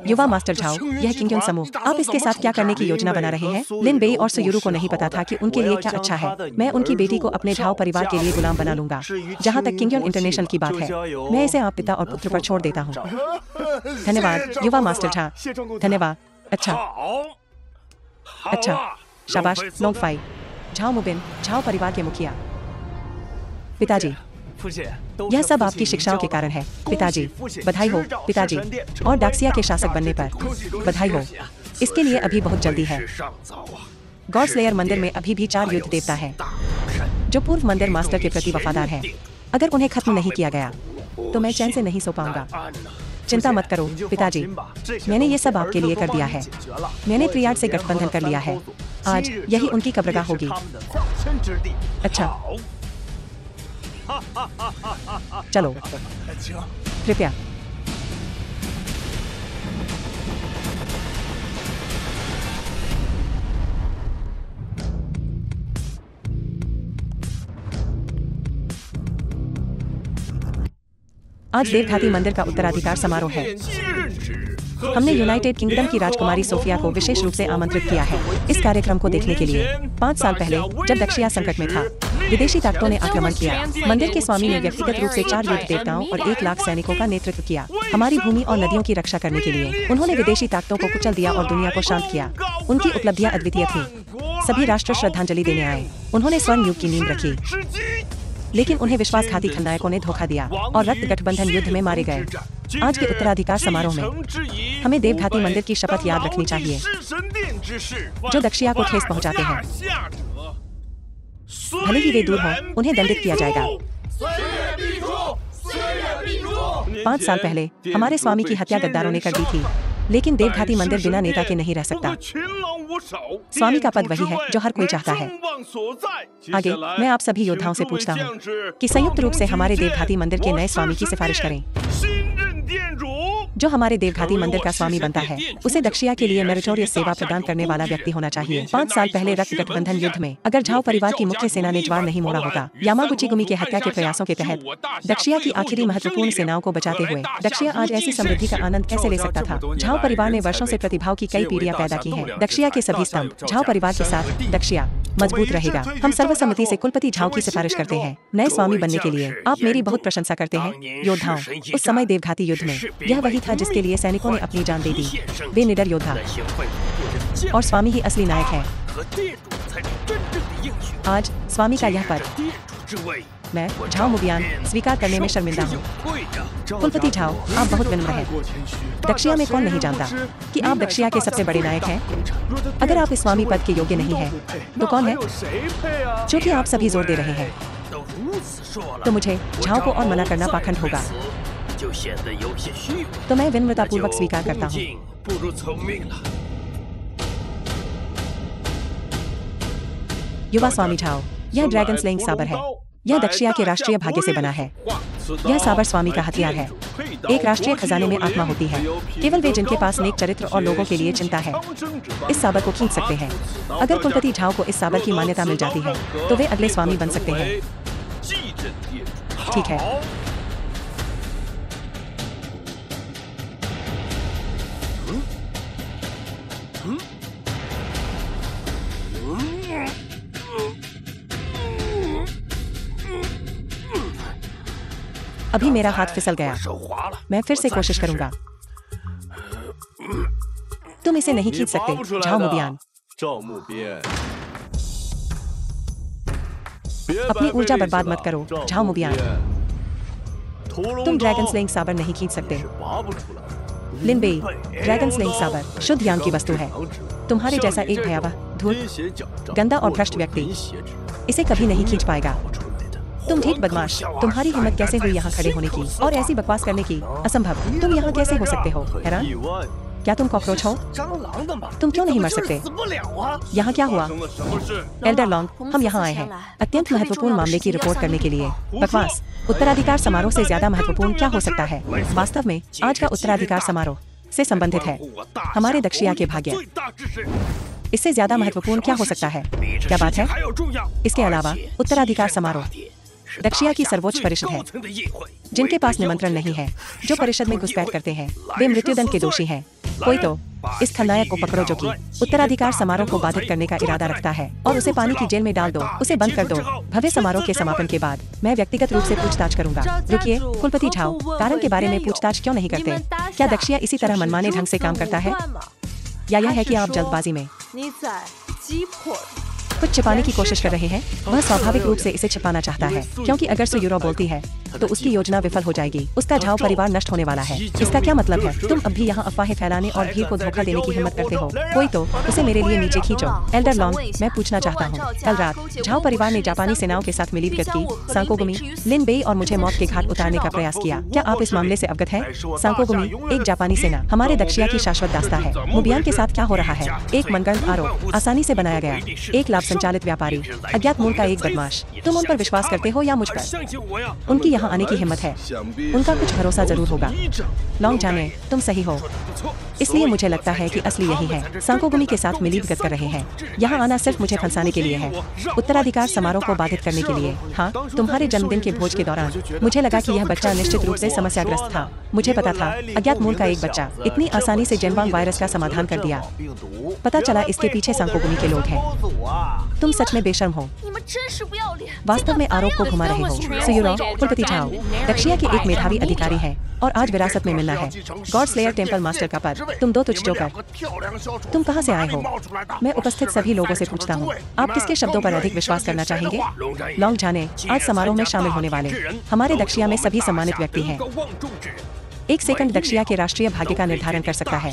युवा मास्टर झाओ, यह किंगयोन समूह, आप इसके साथ क्या करने की योजना बना रहे हैं? लिन बेई और सुयुरू को नहीं पता था कि उनके लिए क्या अच्छा है। मैं उनकी बेटी को अपने झाओ परिवार के लिए गुलाम बना लूंगा। जहाँ तक किंगयोन इंटरनेशनल की बात है, मैं इसे आप पिता और पुत्र पर छोड़ देता हूँ। धन्यवाद युवा मास्टर झा, धन्यवाद। अच्छा, शाबाश नोंगफाई। झाओ मुबिन, झाओ परिवार के मुखिया। पिताजी, यह सब आपकी शिक्षाओं के कारण है। पिताजी, बधाई हो पिताजी, और डाक्सिया के शासक बनने पर बधाई हो। इसके लिए अभी बहुत जल्दी है। गॉड स्लेयर मंदिर में अभी भी 4 युद्ध देवता हैं, जो पूर्व मंदिर मास्टर के प्रति वफादार हैं। अगर उन्हें खत्म नहीं किया गया तो मैं चैन से नहीं सो पाऊंगा। चिंता मत करो पिताजी, मैंने ये सब आपके लिए कर दिया है। मैंने त्रियार्ड से गठबंधन कर लिया है। आज यही उनकी कब्रगाह होगी। अच्छा, चलो कृपया। आज देवघाती मंदिर का उत्तराधिकार समारोह है। हमने यूनाइटेड किंगडम की राजकुमारी सोफिया को विशेष रूप से आमंत्रित किया है इस कार्यक्रम को देखने के लिए। 5 साल पहले जब दक्षिया संकट में था, विदेशी ताकतों ने आक्रमण किया। मंदिर के स्वामी ने व्यक्तिगत रूप से 4 युद्ध देवताओं और 1 लाख सैनिकों का नेतृत्व किया, हमारी भूमि और नदियों की रक्षा करने के लिए। उन्होंने विदेशी ताकतों को कुचल दिया और दुनिया को शांत किया। उनकी उपलब्धियां अद्वितीय थी। सभी राष्ट्र श्रद्धांजलि देने आए। उन्होंने स्वर्ण युग की नींव रखी, लेकिन उन्हें विश्वासघाती खलनायकों ने धोखा दिया और रक्त गठबंधन युद्ध में मारे गए। आज के उत्तराधिकार समारोह में हमें देवघाती मंदिर की शपथ याद रखनी चाहिए, जो दक्षिया को ठेस पहुंचाते हैं। भले ही वे दूर हों, उन्हें दंडित किया जाएगा। 5 साल पहले हमारे स्वामी की हत्या गद्दारों ने कर दी थी, लेकिन देवघाती मंदिर बिना नेता के नहीं रह सकता। स्वामी का पद वही है जो हर कोई चाहता है। आगे मैं आप सभी योद्धाओं से पूछता हूँ कि संयुक्त रूप से हमारे देवघाती मंदिर के नए स्वामी की सिफारिश करें। जो हमारे देवघाती मंदिर का स्वामी बनता है, उसे दक्षिया के लिए मेरिटोरियस सेवा प्रदान करने वाला व्यक्ति होना चाहिए। 5 साल पहले रक्त गठबंधन युद्ध में अगर झाओ परिवार की मुख्य सेना ने ज्वार नहीं मोड़ा होता, यामागुची गुमी के हत्या के प्रयासों के तहत दक्षिया की आखिरी महत्वपूर्ण सेनाओं को बचाते हुए दक्षिया आज ऐसी समृद्धि का आनंद कैसे ले सकता था? झाओ परिवार ने वर्षों से प्रतिभाओं की कई पीढ़ियां पैदा की हैं। दक्षिया के सभी स्तंभ झाओ परिवार के साथ दक्षिया मजबूत रहेगा। हम सर्वसम्मति से कुलपति झाओ की सिफारिश करते हैं नए स्वामी बनने के लिए। आप मेरी बहुत प्रशंसा करते हैं योद्धाओं। उस समय देवघाती युद्ध में यह वही था जिसके लिए सैनिकों ने अपनी जान दे दी। वे निडर योद्धा और स्वामी ही असली नायक है। आज स्वामी का यह पद मैं झाओ मुबियान स्वीकार करने में शर्मिंदा हूँ। कुलपति झाओ, आप बहुत विनम्र हैं। दक्षिया में कौन नहीं जानता कि आप दक्षिया के सबसे बड़े नायक हैं। अगर आप इस स्वामी पद के योग्य नहीं हैं, तो कौन है? क्योंकि आप सभी जोर दे रहे हैं, तो मुझे झाओ को और मना करना पाखंड होगा। तो मैं विनम्रतापूर्वक स्वीकार करता हूँ। युवा स्वामी झाओ, यह ड्रैगन स्लेइंग साबर है। यह दक्षिया के राष्ट्रीय भाग्य से बना है। यह साबर स्वामी का हथियार है। एक राष्ट्रीय खजाने में आत्मा होती है। केवल वे जिनके पास नेक चरित्र और लोगों के लिए चिंता है इस साबर को खींच सकते हैं। अगर कुलपति झाओ को इस साबर की मान्यता मिल जाती है, तो वे अगले स्वामी बन सकते हैं। ठीक है। अभी मेरा हाथ फिसल गया। मैं फिर से कोशिश करूंगा। तुम इसे नहीं खींच सकते झाओ मुबियान। अपनी ऊर्जा बर्बाद मत करो झाओ मुबियान। तुम ड्रैगन स्लेइंग साबर नहीं खींच सकते। लिन बेई, ड्रैगन स्लेइंग साबर शुद्ध ज्ञान की वस्तु है। तुम्हारे जैसा एक भयावह, धूर्त, गंदा और भ्रष्ट व्यक्ति इसे कभी नहीं खींच पाएगा। तुम ठीक बदमाश, तुम्हारी हिम्मत कैसे हुई यहाँ खड़े होने की और ऐसी बकवास करने की? असंभव। तुम यहाँ कैसे हो सकते हो? हैरान? क्या तुम कॉकरोच हो? तुम क्यों नहीं मर सकते? यहाँ क्या हुआ? एल्डर लॉन्ग, हम यहाँ आए हैं अत्यंत महत्वपूर्ण मामले की रिपोर्ट करने के लिए। बकवास। उत्तराधिकार समारोह से ज्यादा महत्वपूर्ण क्या हो सकता है? वास्तव में आज का उत्तराधिकार समारोह से संबंधित है हमारे दक्षिया के भाग्य। इससे ज्यादा महत्वपूर्ण क्या हो सकता है? क्या बात है? इसके अलावा उत्तराधिकार समारोह दक्षिया की सर्वोच्च परिषद है। जिनके पास निमंत्रण नहीं है, जो परिषद में घुसपैठ करते हैं, वे मृत्युदंड के दोषी हैं। कोई तो इस खलनायक को पकड़ो जो कि उत्तराधिकार समारोह को बाधित करने का इरादा रखता है और उसे पानी की जेल में डाल दो, उसे बंद कर दो। भव्य समारोह के समापन के बाद मैं व्यक्तिगत रूप से पूछताछ करूंगा। रुकिए कुलपति झाओ, कारण के बारे में पूछताछ क्यों नहीं करते? क्या दक्षिया इसी तरह मनमाने ढंग से काम करता है या यह है कि आप जल्दबाजी में कुछ छिपाने की कोशिश कर रहे हैं? वह स्वाभाविक रूप से इसे छिपाना चाहता है, क्योंकि अगर सुयूरो बोलती है तो उसकी योजना विफल हो जाएगी। उसका झाओ परिवार नष्ट होने वाला है। इसका क्या मतलब है? तुम अब भी यहाँ अफवाहें फैलाने और भीड़ को धोखा देने की हिम्मत करते हो। कोई तो उसे मेरे लिए नीचे खींचो। एल्डर लॉन्ग, मैं पूछना चाहता हूँ, कल रात झाओ परिवार ने जापानी सेनाओं के साथ मिलीभगत की, सांकोगुमी, लिन बेई और मुझे मौत के घाट उतारने का प्रयास किया। क्या आप इस मामले से अवगत हैं? सांकोगुमी, एक जापानी सेना हमारे दक्षिया की शाश्वत दास्ता है। मुबियान के साथ क्या हो रहा है? एक मनगढ़ंत आरोप, आसानी से बनाया गया, एक लाभ संचालित व्यापारी, अज्ञात मूल का एक बदमाश। तुम उन पर विश्वास करते हो या मुझ पर? उनकी यहाँ आने की हिम्मत है, उनका कुछ भरोसा जरूर होगा। लॉन्ग जाने, तुम सही हो, इसलिए मुझे लगता है कि असली यही है। सांकोगुमी के साथ मिलीभगत कर रहे हैं। यहाँ आना सिर्फ मुझे फंसाने के लिए है, उत्तराधिकार समारोह को बाधित करने के लिए। हाँ, तुम्हारे जन्मदिन के भोज के दौरान मुझे लगा कि यह बच्चा निश्चित रूप से समस्याग्रस्त था। मुझे पता था अज्ञात मूल का एक बच्चा इतनी आसानी से जेनवांग वायरस का समाधान कर दिया। पता चला इसके पीछे सांकोगुमी के लोग हैं। तुम सच में बेशर्म हो, वास्तव में आरोप को घुमा रहे हो। सुयूरो, कुलपति झाओ दक्षिया के एक मेधावी अधिकारी हैं और आज विरासत में मिलना है गॉड स्लेयर टेम्पल मास्टर का पद। तुम दो तुच्छ जोकर, तुम कहाँ से आए हो? मैं उपस्थित सभी लोगों से पूछता हूँ, आप किसके शब्दों पर अधिक विश्वास करना चाहेंगे? लॉन्ग जाने, आज समारोह में शामिल होने वाले हमारे दक्षिया में सभी सम्मानित व्यक्ति हैं। एक सेकंड दक्षिया के राष्ट्रीय भाग्य का निर्धारण कर सकता है।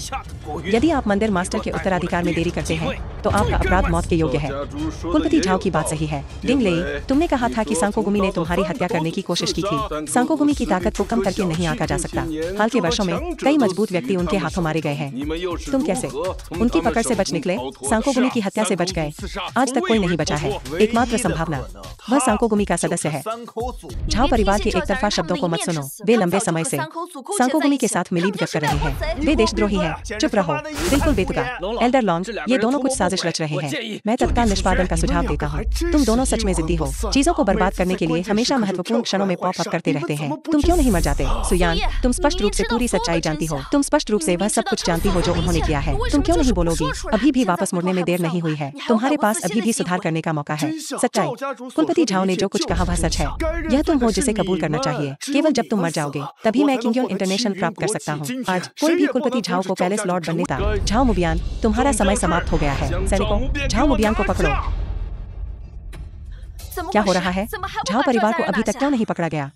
यदि आप मंदिर मास्टर के उत्तराधिकार में देरी करते हैं तो आपका अपराध मौत के योग्य है। कुलपति झाओ की बात सही है। डिंग लेई, तुमने कहा था कि सांकोगुमी ने तुम्हारी हत्या करने की कोशिश की थी। सांकोगुमी की ताकत को कम करके नहीं आंका जा सकता। हाल के वर्षों में कई मजबूत व्यक्ति उनके हाथों मारे गए हैं। तुम कैसे उनकी पकड़ से बच निकले? सांकोगुमी की हत्या से बच गए। आज तक कोई नहीं बचा है। एकमात्र संभावना वह सांकोगुमी का सदस्य है। झाओ परिवार के एक तरफा शब्दों को मत सुनो। वे लंबे समय से सांकोगुमी के साथ मिलीभगत कर रहे हैं। वे देशद्रोही हैं। चुप रहो, बिल्कुल बेतुका। एल्डर लॉन्ग, ये दोनों कुछ साजिश रच रहे हैं। मैं तत्काल निष्पादन का सुझाव देता हूँ। तुम दोनों सच में जिद्दी हो। चीजों को बर्बाद करने के लिए हमेशा महत्वपूर्ण क्षणों में पॉप अप करते रहते हैं। तुम क्यों नहीं मर जाते? सुयान, तुम स्पष्ट रूप से पूरी सच्चाई जानती हो। तुम स्पष्ट रूप से वह सब कुछ जानती हो जो उन्होंने किया है। तुम क्यों नहीं बोलोगी? अभी भी वापस मुड़ने में देर नहीं हुई है। तुम्हारे पास अभी भी सुधार करने का मौका है। सच्चाई, कुलपति झाओ ने जो कुछ कहा वह सच है। यह तुम हो जिसे कबूल करना चाहिए। केवल जब तुम मर जाओगे तभी मैं किंगयोन इंटरनेशनल प्राप्त कर सकता हूँ। आज कोई भी कुलपति झाओ को पैलेस लॉर्ड बनने था। झाओ मुबियान, तुम्हारा समय समाप्त हो गया है। सैनिकों, झाओ मुबियान को पकड़ो। क्या हो रहा है? झाओ परिवार को अभी तक क्यों नहीं पकड़ा गया?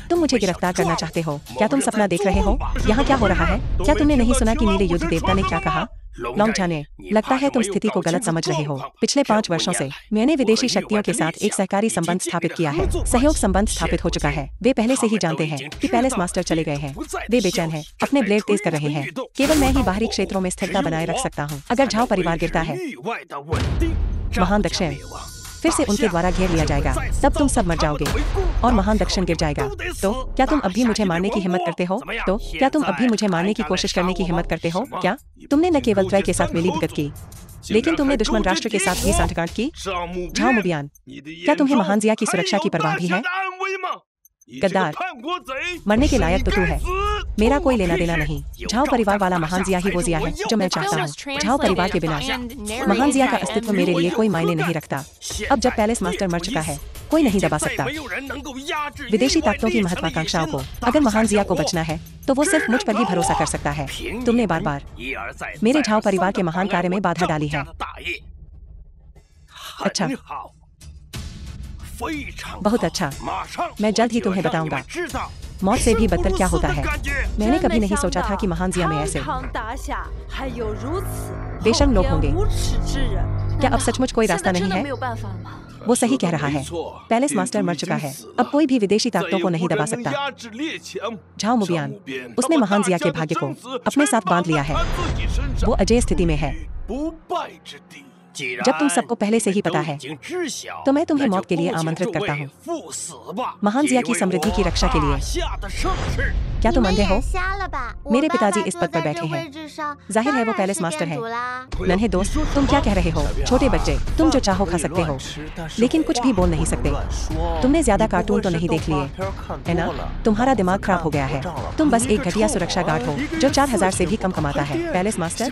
तुम मुझे गिरफ्तार करना चाहते हो? क्या तुम सपना देख रहे हो? यहाँ क्या हो रहा है? क्या तुमने नहीं सुना कि नीले युद्ध देवता ने क्या कहा? लॉन्ग जाने, लगता है तुम स्थिति को गलत समझ रहे हो। पिछले 5 वर्षों से मैंने विदेशी शक्तियों के साथ एक सहकारी संबंध स्थापित किया है। सहयोग संबंध स्थापित हो चुका है। वे पहले से ही जानते हैं कि पैलेस मास्टर चले गए हैं। वे बेचैन हैं, अपने ब्लेड तेज कर रहे हैं। केवल मैं ही बाहरी क्षेत्रों में स्थिरता बनाए रख सकता हूँ। अगर झाओ परिवार गिरता है, महान दक्षिण फिर से उनके द्वारा घेर लिया जाएगा, तब तुम सब मर जाओगे और महान दक्षिण गिर जाएगा। तो क्या तुम अब भी मुझे मारने की हिम्मत करते हो? तो क्या तुम अब भी मुझे मारने की कोशिश करने की हिम्मत करते हो? क्या तुमने न केवल त्रय के साथ मिलीभगत की, लेकिन तुमने दुश्मन राष्ट्र के साथ भी सांठगांठ की? झाओ मुबियान, क्या तुम्हें महान जिया की सुरक्षा की परवाह भी है? गद्दार, मरने के लायक तो तू है। मेरा कोई लेना देना नहीं। झाओ परिवार वाला महान जिया ही वो जिया है जो मैं चाहता हूँ। झाओ परिवार के बिना महान जिया का अस्तित्व मेरे लिए कोई मायने नहीं रखता। अब जब पैलेस मास्टर मर चुका है, कोई नहीं दबा सकता विदेशी ताकतों की महत्वाकांक्षाओं को। अगर महान जिया को बचना है तो वो सिर्फ मुझ पर ही भरोसा कर सकता है। तुमने बार बार मेरे झाओ परिवार के महान कार्य में बाधा डाली है। अच्छा, बहुत अच्छा, मैं जल्द ही तुम्हें बताऊंगा मौत से भी बदतर क्या होता है। मैंने कभी नहीं सोचा था कि महान जिया में ऐसे बेशर्म लोग होंगे। क्या अब सचमुच कोई रास्ता नहीं है? वो सही कह रहा है। पैलेस मास्टर मर चुका है, अब कोई भी विदेशी ताकतों को नहीं दबा सकता। झाओ मुबियान, उसने महान जिया के भाग्य को अपने साथ बांध लिया है। वो अजेय स्थिति में है। जब तुम सबको पहले से ही पता है, तो मैं तुम्हें मौत के लिए आमंत्रित करता हूँ, महान जिया की समृद्धि की रक्षा के लिए। क्या तुम अंधे हो? मेरे पिताजी इस पद पर बैठे हैं, जाहिर है वो पैलेस मास्टर है। नन्हे दोस्त, तुम क्या कह रहे हो? छोटे बच्चे, तुम जो चाहो खा सकते हो, लेकिन कुछ भी बोल नहीं सकते। तुमने ज्यादा कार्टून तो नहीं देख लिए है ना? तुम्हारा दिमाग खराब हो गया है। तुम बस एक घटिया सुरक्षा गार्ड हो जो 4000 से भी कम कमाता है। पैलेस मास्टर,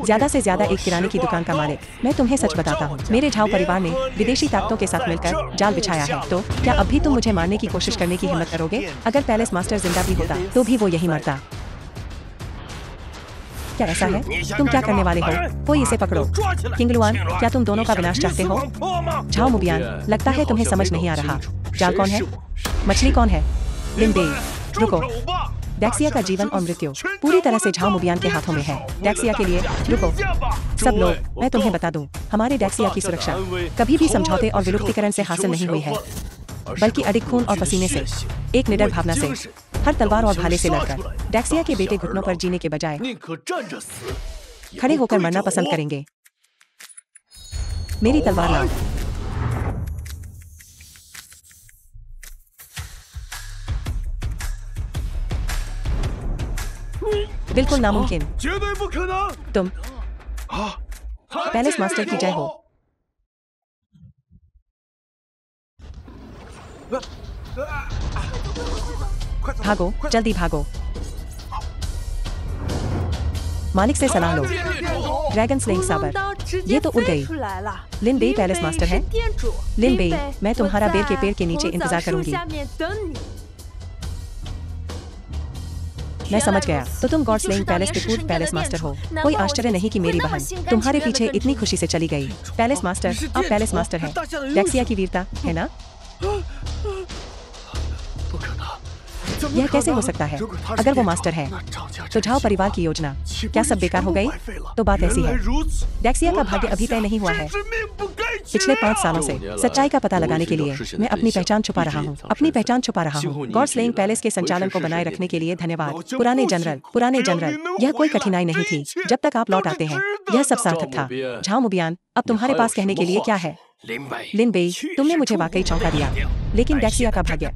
ज्यादा से ज्यादा एक किराने की दुकान का मालिक। मैं तुम्हें सच बताता हूँ, मेरे झाओ परिवार ने विदेशी ताकतों के साथ मिलकर जाल बिछाया है। तो क्या अब भी तुम मुझे मारने की कोशिश करने की हिम्मत करोगे? अगर पैलेस मास्टर जिंदा भी होता तो भी वो यही मरता। क्या ऐसा है? तुम क्या करने वाले हो? कोई इसे पकड़ो। किंगलुआन, क्या तुम दोनों का विनाश चाहते हो? झाओ मुबियान, लगता है तुम्हें समझ नहीं आ रहा। जाल कौन है? मछली कौन है? लिन बेई, रुको। डेक्सिया का जीवन और मृत्यु पूरी तरह से झाओ मुबियान के हाथों में है। डेक्सिया के लिए रुको। सब लोग, मैं तुम्हें बता दूं, हमारे डेक्सिया की सुरक्षा कभी भी समझौते और विलुप्तीकरण से हासिल नहीं हुई है, बल्कि अडिग खून और पसीने से, एक निडर भावना से, हर तलवार और भाले से लड़कर। डेक्सिया के बेटे घुटनों पर जीने के बजाय खड़े होकर मरना पसंद करेंगे। मेरी तलवार लाओ। बिल्कुल नामुमकिन। तुम पैलेस मास्टर की जय हो। भागो, जल्दी भागो। मालिक से सलाह लो। ड्रैगन स्लेइंग साबर, ये तो उड़ गई। लिन बेई पैलेस मास्टर है। लिन बेई, मैं तुम्हारा बेर के पेड़ के नीचे इंतजार करूंगी। मैं समझ गया, तो तुम गॉड स्लेइंग पैलेस के पूर्व पैलेस मास्टर हो। कोई आश्चर्य नहीं कि मेरी बहन तुम्हारे पीछे इतनी खुशी से चली गई। पैलेस मास्टर, आप पैलेस मास्टर हैं। डेक्सिया की वीरता है ना? यह कैसे हो सकता है? अगर वो मास्टर है तो झाओ परिवार की योजना क्या सब बेकार हो गई? तो बात ऐसी है, डेक्सिया का भाग्य अभी तय नहीं हुआ है। पिछले 5 सालों से सच्चाई का पता लगाने के लिए मैं अपनी पहचान छुपा रहा हूँ। गॉड स्लेइंग पैलेस के संचालन को बनाए रखने के लिए धन्यवाद पुराने जनरल। यह कोई कठिनाई नहीं थी। जब तक आप लौट आते हैं, यह सब सार्थक था। झाओ मुबियान, अब तुम्हारे पास कहने के लिए क्या है? लिन बेई, तुमने मुझे वाकई चौंका दिया, लेकिन डेक्सिया का भाग्य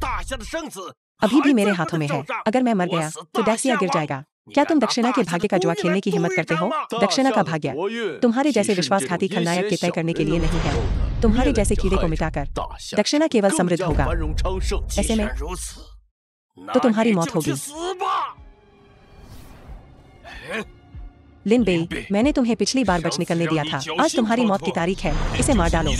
अभी भी मेरे हाथों में है। अगर मैं मर गया तो डेक्सिया गिर जाएगा। क्या तुम दक्षिणा के भाग्य का जुआ खेलने की हिम्मत करते हो? दक्षिणा का भाग्य तुम्हारे जैसे विश्वासघाती खलनायक के तय करने के लिए नहीं है। तुम्हारे जैसे कीड़े को मिटाकर दक्षिणा केवल समृद्ध होगा। ऐसे में तो तुम्हारी मौत होगी। लिन बेई, मैंने तुम्हें पिछली बार बच निकलने दिया था। आज तुम्हारी मौत की तारीख है। इसे मार डालो।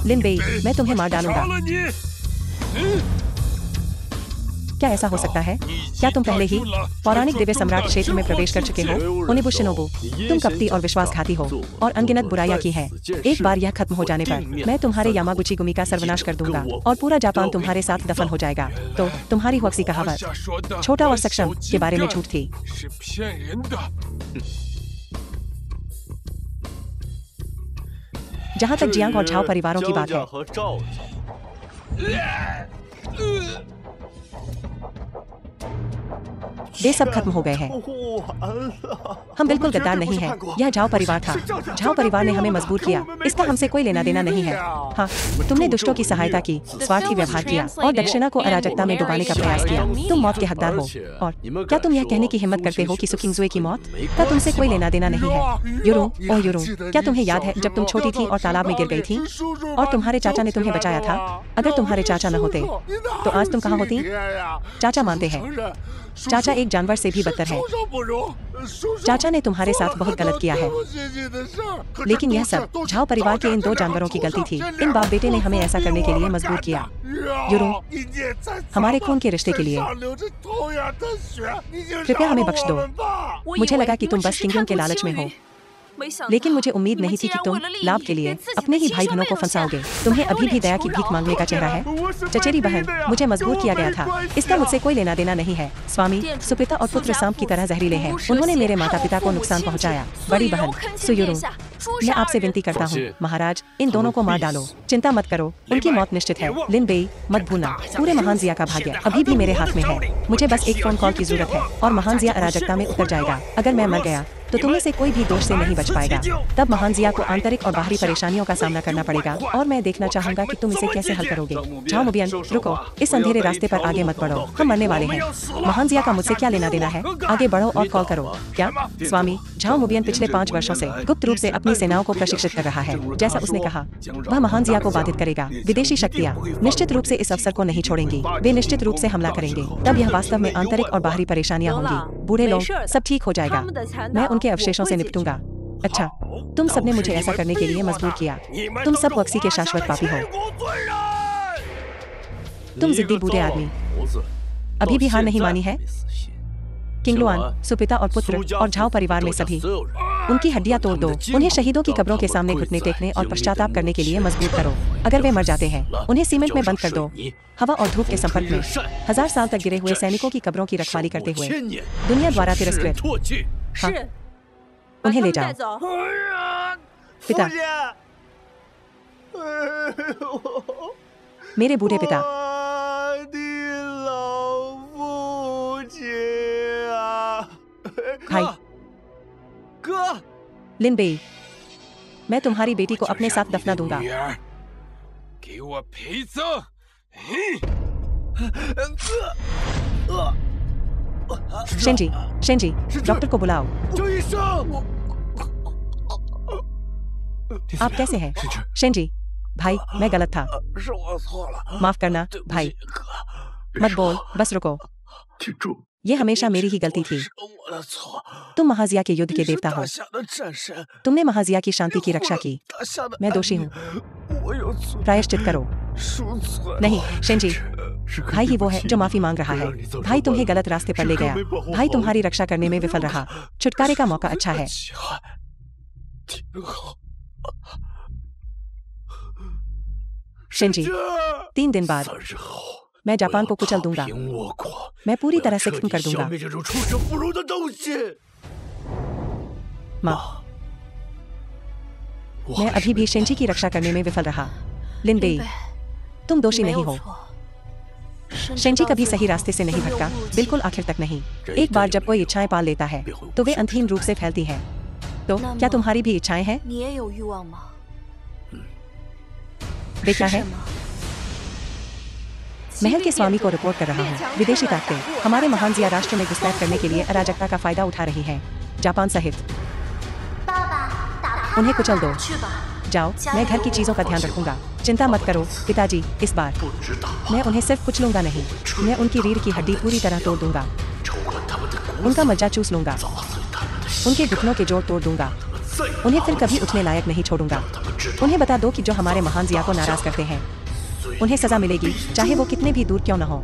लिन बेई, मैं तुम्हें मार डालूंगा। क्या ऐसा हो सकता है? क्या तुम पहले ही पौराणिक दिव्य सम्राट क्षेत्र में प्रवेश कर चुके हो? ओनिबु शिनोबु, तुम कपटी और विश्वासघाती हो और अनगिनत बुराइयां की है। एक बार यह खत्म हो जाने पर मैं तुम्हारे यामागुची गुमी का सर्वनाश कर दूंगा और पूरा जापान तुम्हारे साथ दफन हो जाएगा। तो तुम्हारी हुक्सी कहावत छोटा और सक्षम के बारे में झूठ थी। जहां तक जियांग और झाओ परिवारों की बात है, वे सब खत्म हो गए हैं। हम बिल्कुल गद्दार नहीं हैं। यह झाओ परिवार था। झाओ परिवार ने हमें मजबूर किया। इसका हमसे कोई लेना देना नहीं है। हाँ, तुमने दुष्टों की सहायता की, स्वार्थी व्यवहार किया और दक्षिणा को अराजकता में डुबाने का प्रयास किया। तुम मौत के हकदार हो। और क्या तुम यह कहने की हिम्मत करते हो कि सुकिंगजुए की मौत का तुमसे कोई लेना देना नहीं है? युरू, ओह युरू, क्या तुम्हें याद है जब तुम छोटी थी और तालाब में गिर गई थी और तुम्हारे चाचा ने तुम्हें बचाया था? अगर तुम्हारे चाचा न होते तो आज तुम कहाँ होती? चाचा मानते हैं, चाचा एक जानवर से भी बदतर है। चाचा ने तुम्हारे साथ बहुत गलत किया है, लेकिन यह सब झाओ परिवार के इन 2 जानवरों की गलती थी। इन बाप बेटे ने हमें ऐसा करने के लिए मजबूर किया। युरू, हमारे खून के रिश्ते के लिए कृपया हमें बख्श दो। मुझे लगा कि तुम बस किंगडम के लालच में हो। लेकिन मुझे उम्मीद नहीं थी कि तुम लाभ के लिए अपने ही भाई बहनों को फंसाओगे। तुम्हें अभी भी दया की भीख मांगने का चेहरा है। चचेरी बहन, मुझे मजबूर किया गया था, इसका मुझसे कोई लेना देना नहीं है। स्वामी, सुपिता और पुत्र सांप की तरह जहरीले हैं, उन्होंने मेरे माता पिता को नुकसान पहुंचाया। बड़ी बहन सुयुरु, मैं आपसे विनती करता हूँ महाराज, इन दोनों को मार डालो। चिंता मत करो, उनकी मौत निश्चित है। लिन बेई, मत भूलना, पूरे महान जिया का भाग्य अभी भी मेरे हाथ में है। मुझे बस एक फोन कॉल की जरूरत है और महान जिया अराजकता में उतर जाएगा। अगर मैं मर गया तो तुम्हें से कोई भी दोष से नहीं बच पाएगा। तब महान जिया को आंतरिक और बाहरी परेशानियों का सामना करना पड़ेगा और मैं देखना चाहूंगा कि तुम इसे कैसे हल करोगे। झाओ मुबियन, रुको, इस अंधेरे रास्ते पर आगे मत बढ़ो, हम मरने वाले हैं। महान जिया का मुझसे क्या लेना देना है? आगे बढ़ो और कॉल करो। क्या स्वामी? झाओ मुबियन पिछले 5 वर्षों से गुप्त रूप से अपनी सेनाओं को प्रशिक्षित कर रहा है। जैसा उसने कहा, वह महान जिया को बाधित करेगा। विदेशी शक्तियाँ निश्चित रूप से इस अवसर को नहीं छोड़ेंगी, वे निश्चित रूप से हमला करेंगे। तब यह वास्तव में आंतरिक और बाहरी परेशानियां होंगी। बूढ़े लोग, सब ठीक हो जाएगा, मैं उनके अवशेषों से निपटूंगा। अच्छा, तुम सबने मुझे ऐसा करने के लिए मजबूर किया। तुम सब वक्सी के शाश्वत पापी हो। तुम जिद्दी बूढ़े आदमी, अभी भी हार नहीं मानी है? किंगलुआन, सुपिता और पुत्र और झाओ परिवार में सभी, उनकी हड्डियां तोड़ दो। उन्हें शहीदों की कब्रों के सामने घुटने टेकने और पश्चाताप करने के लिए मजबूर करो। अगर वे मर जाते हैं, उन्हें सीमेंट में बंद कर दो, हवा और धूप के संपर्क में 1000 साल तक गिरे हुए सैनिकों की कब्रों की रखवाली करते हुए, दुनिया द्वारा तिरस्कृत। हाँ, उन्हें ले जाओ। पिता, मेरे बूढ़े पिता, भाई, लिन बेई, मैं तुम्हारी बेटी को अपने साथ दफना दूंगा। शेंजी, शेंजी, डॉक्टर को बुलाओ। आप कैसे हैं? शेंजी, भाई, मैं गलत था, माफ करना भाई। मत बोल, बस रुको, ये हमेशा मेरी ही गलती थी। तुम महाजिया के युद्ध के देवता हो, तुमने महाजिया की शांति की रक्षा की, मैं दोषी हूँ, प्रायश्चित करो। नहीं शेंजी, भाई ही वो है जो माफी मांग रहा है। भाई तुम्हें गलत रास्ते पर ले गया, भाई तुम्हारी रक्षा करने में विफल रहा। छुटकारे का मौका अच्छा है। शेंजी, 3 दिन बाद मैं जापान को कुचल दूंगा, मैं पूरी तरह से खत्म कर दूंगा। माँ, मैं अभी भी शेंजी की रक्षा करने में विफल रहा। लिन बेई, तुम दोषी नहीं हो। शेंजी कभी सही रास्ते से नहीं भटका, बिल्कुल आखिर तक नहीं। एक बार जब कोई इच्छाएं पाल लेता है तो वे अंतहीन रूप से फैलती हैं। तो क्या तुम्हारी भी इच्छाएं हैं? वे क्या है? महल के स्वामी को रिपोर्ट कर रहा हूँ। विदेशी ताकतें हमारे महान जिया राष्ट्र में घुसपैठ करने के लिए अराजकता का फायदा उठा रही हैं, जापान सहित। उन्हें कुचल दो। जाओ, मैं घर की चीजों का ध्यान रखूंगा। चिंता मत करो पिताजी, इस बार मैं उन्हें सिर्फ कुचलूंगा नहीं, मैं उनकी रीढ़ की हड्डी पूरी तरह तोड़ दूंगा, उनका मज्जा चूस लूंगा, उनके घुटनों के जोड़ तोड़ दूंगा, उन्हें फिर कभी उठने लायक नहीं छोड़ूंगा। उन्हें बता दो कि जो हमारे महान जिया को नाराज करते हैं, उन्हें सजा मिलेगी, चाहे वो कितने भी दूर क्यों न हो।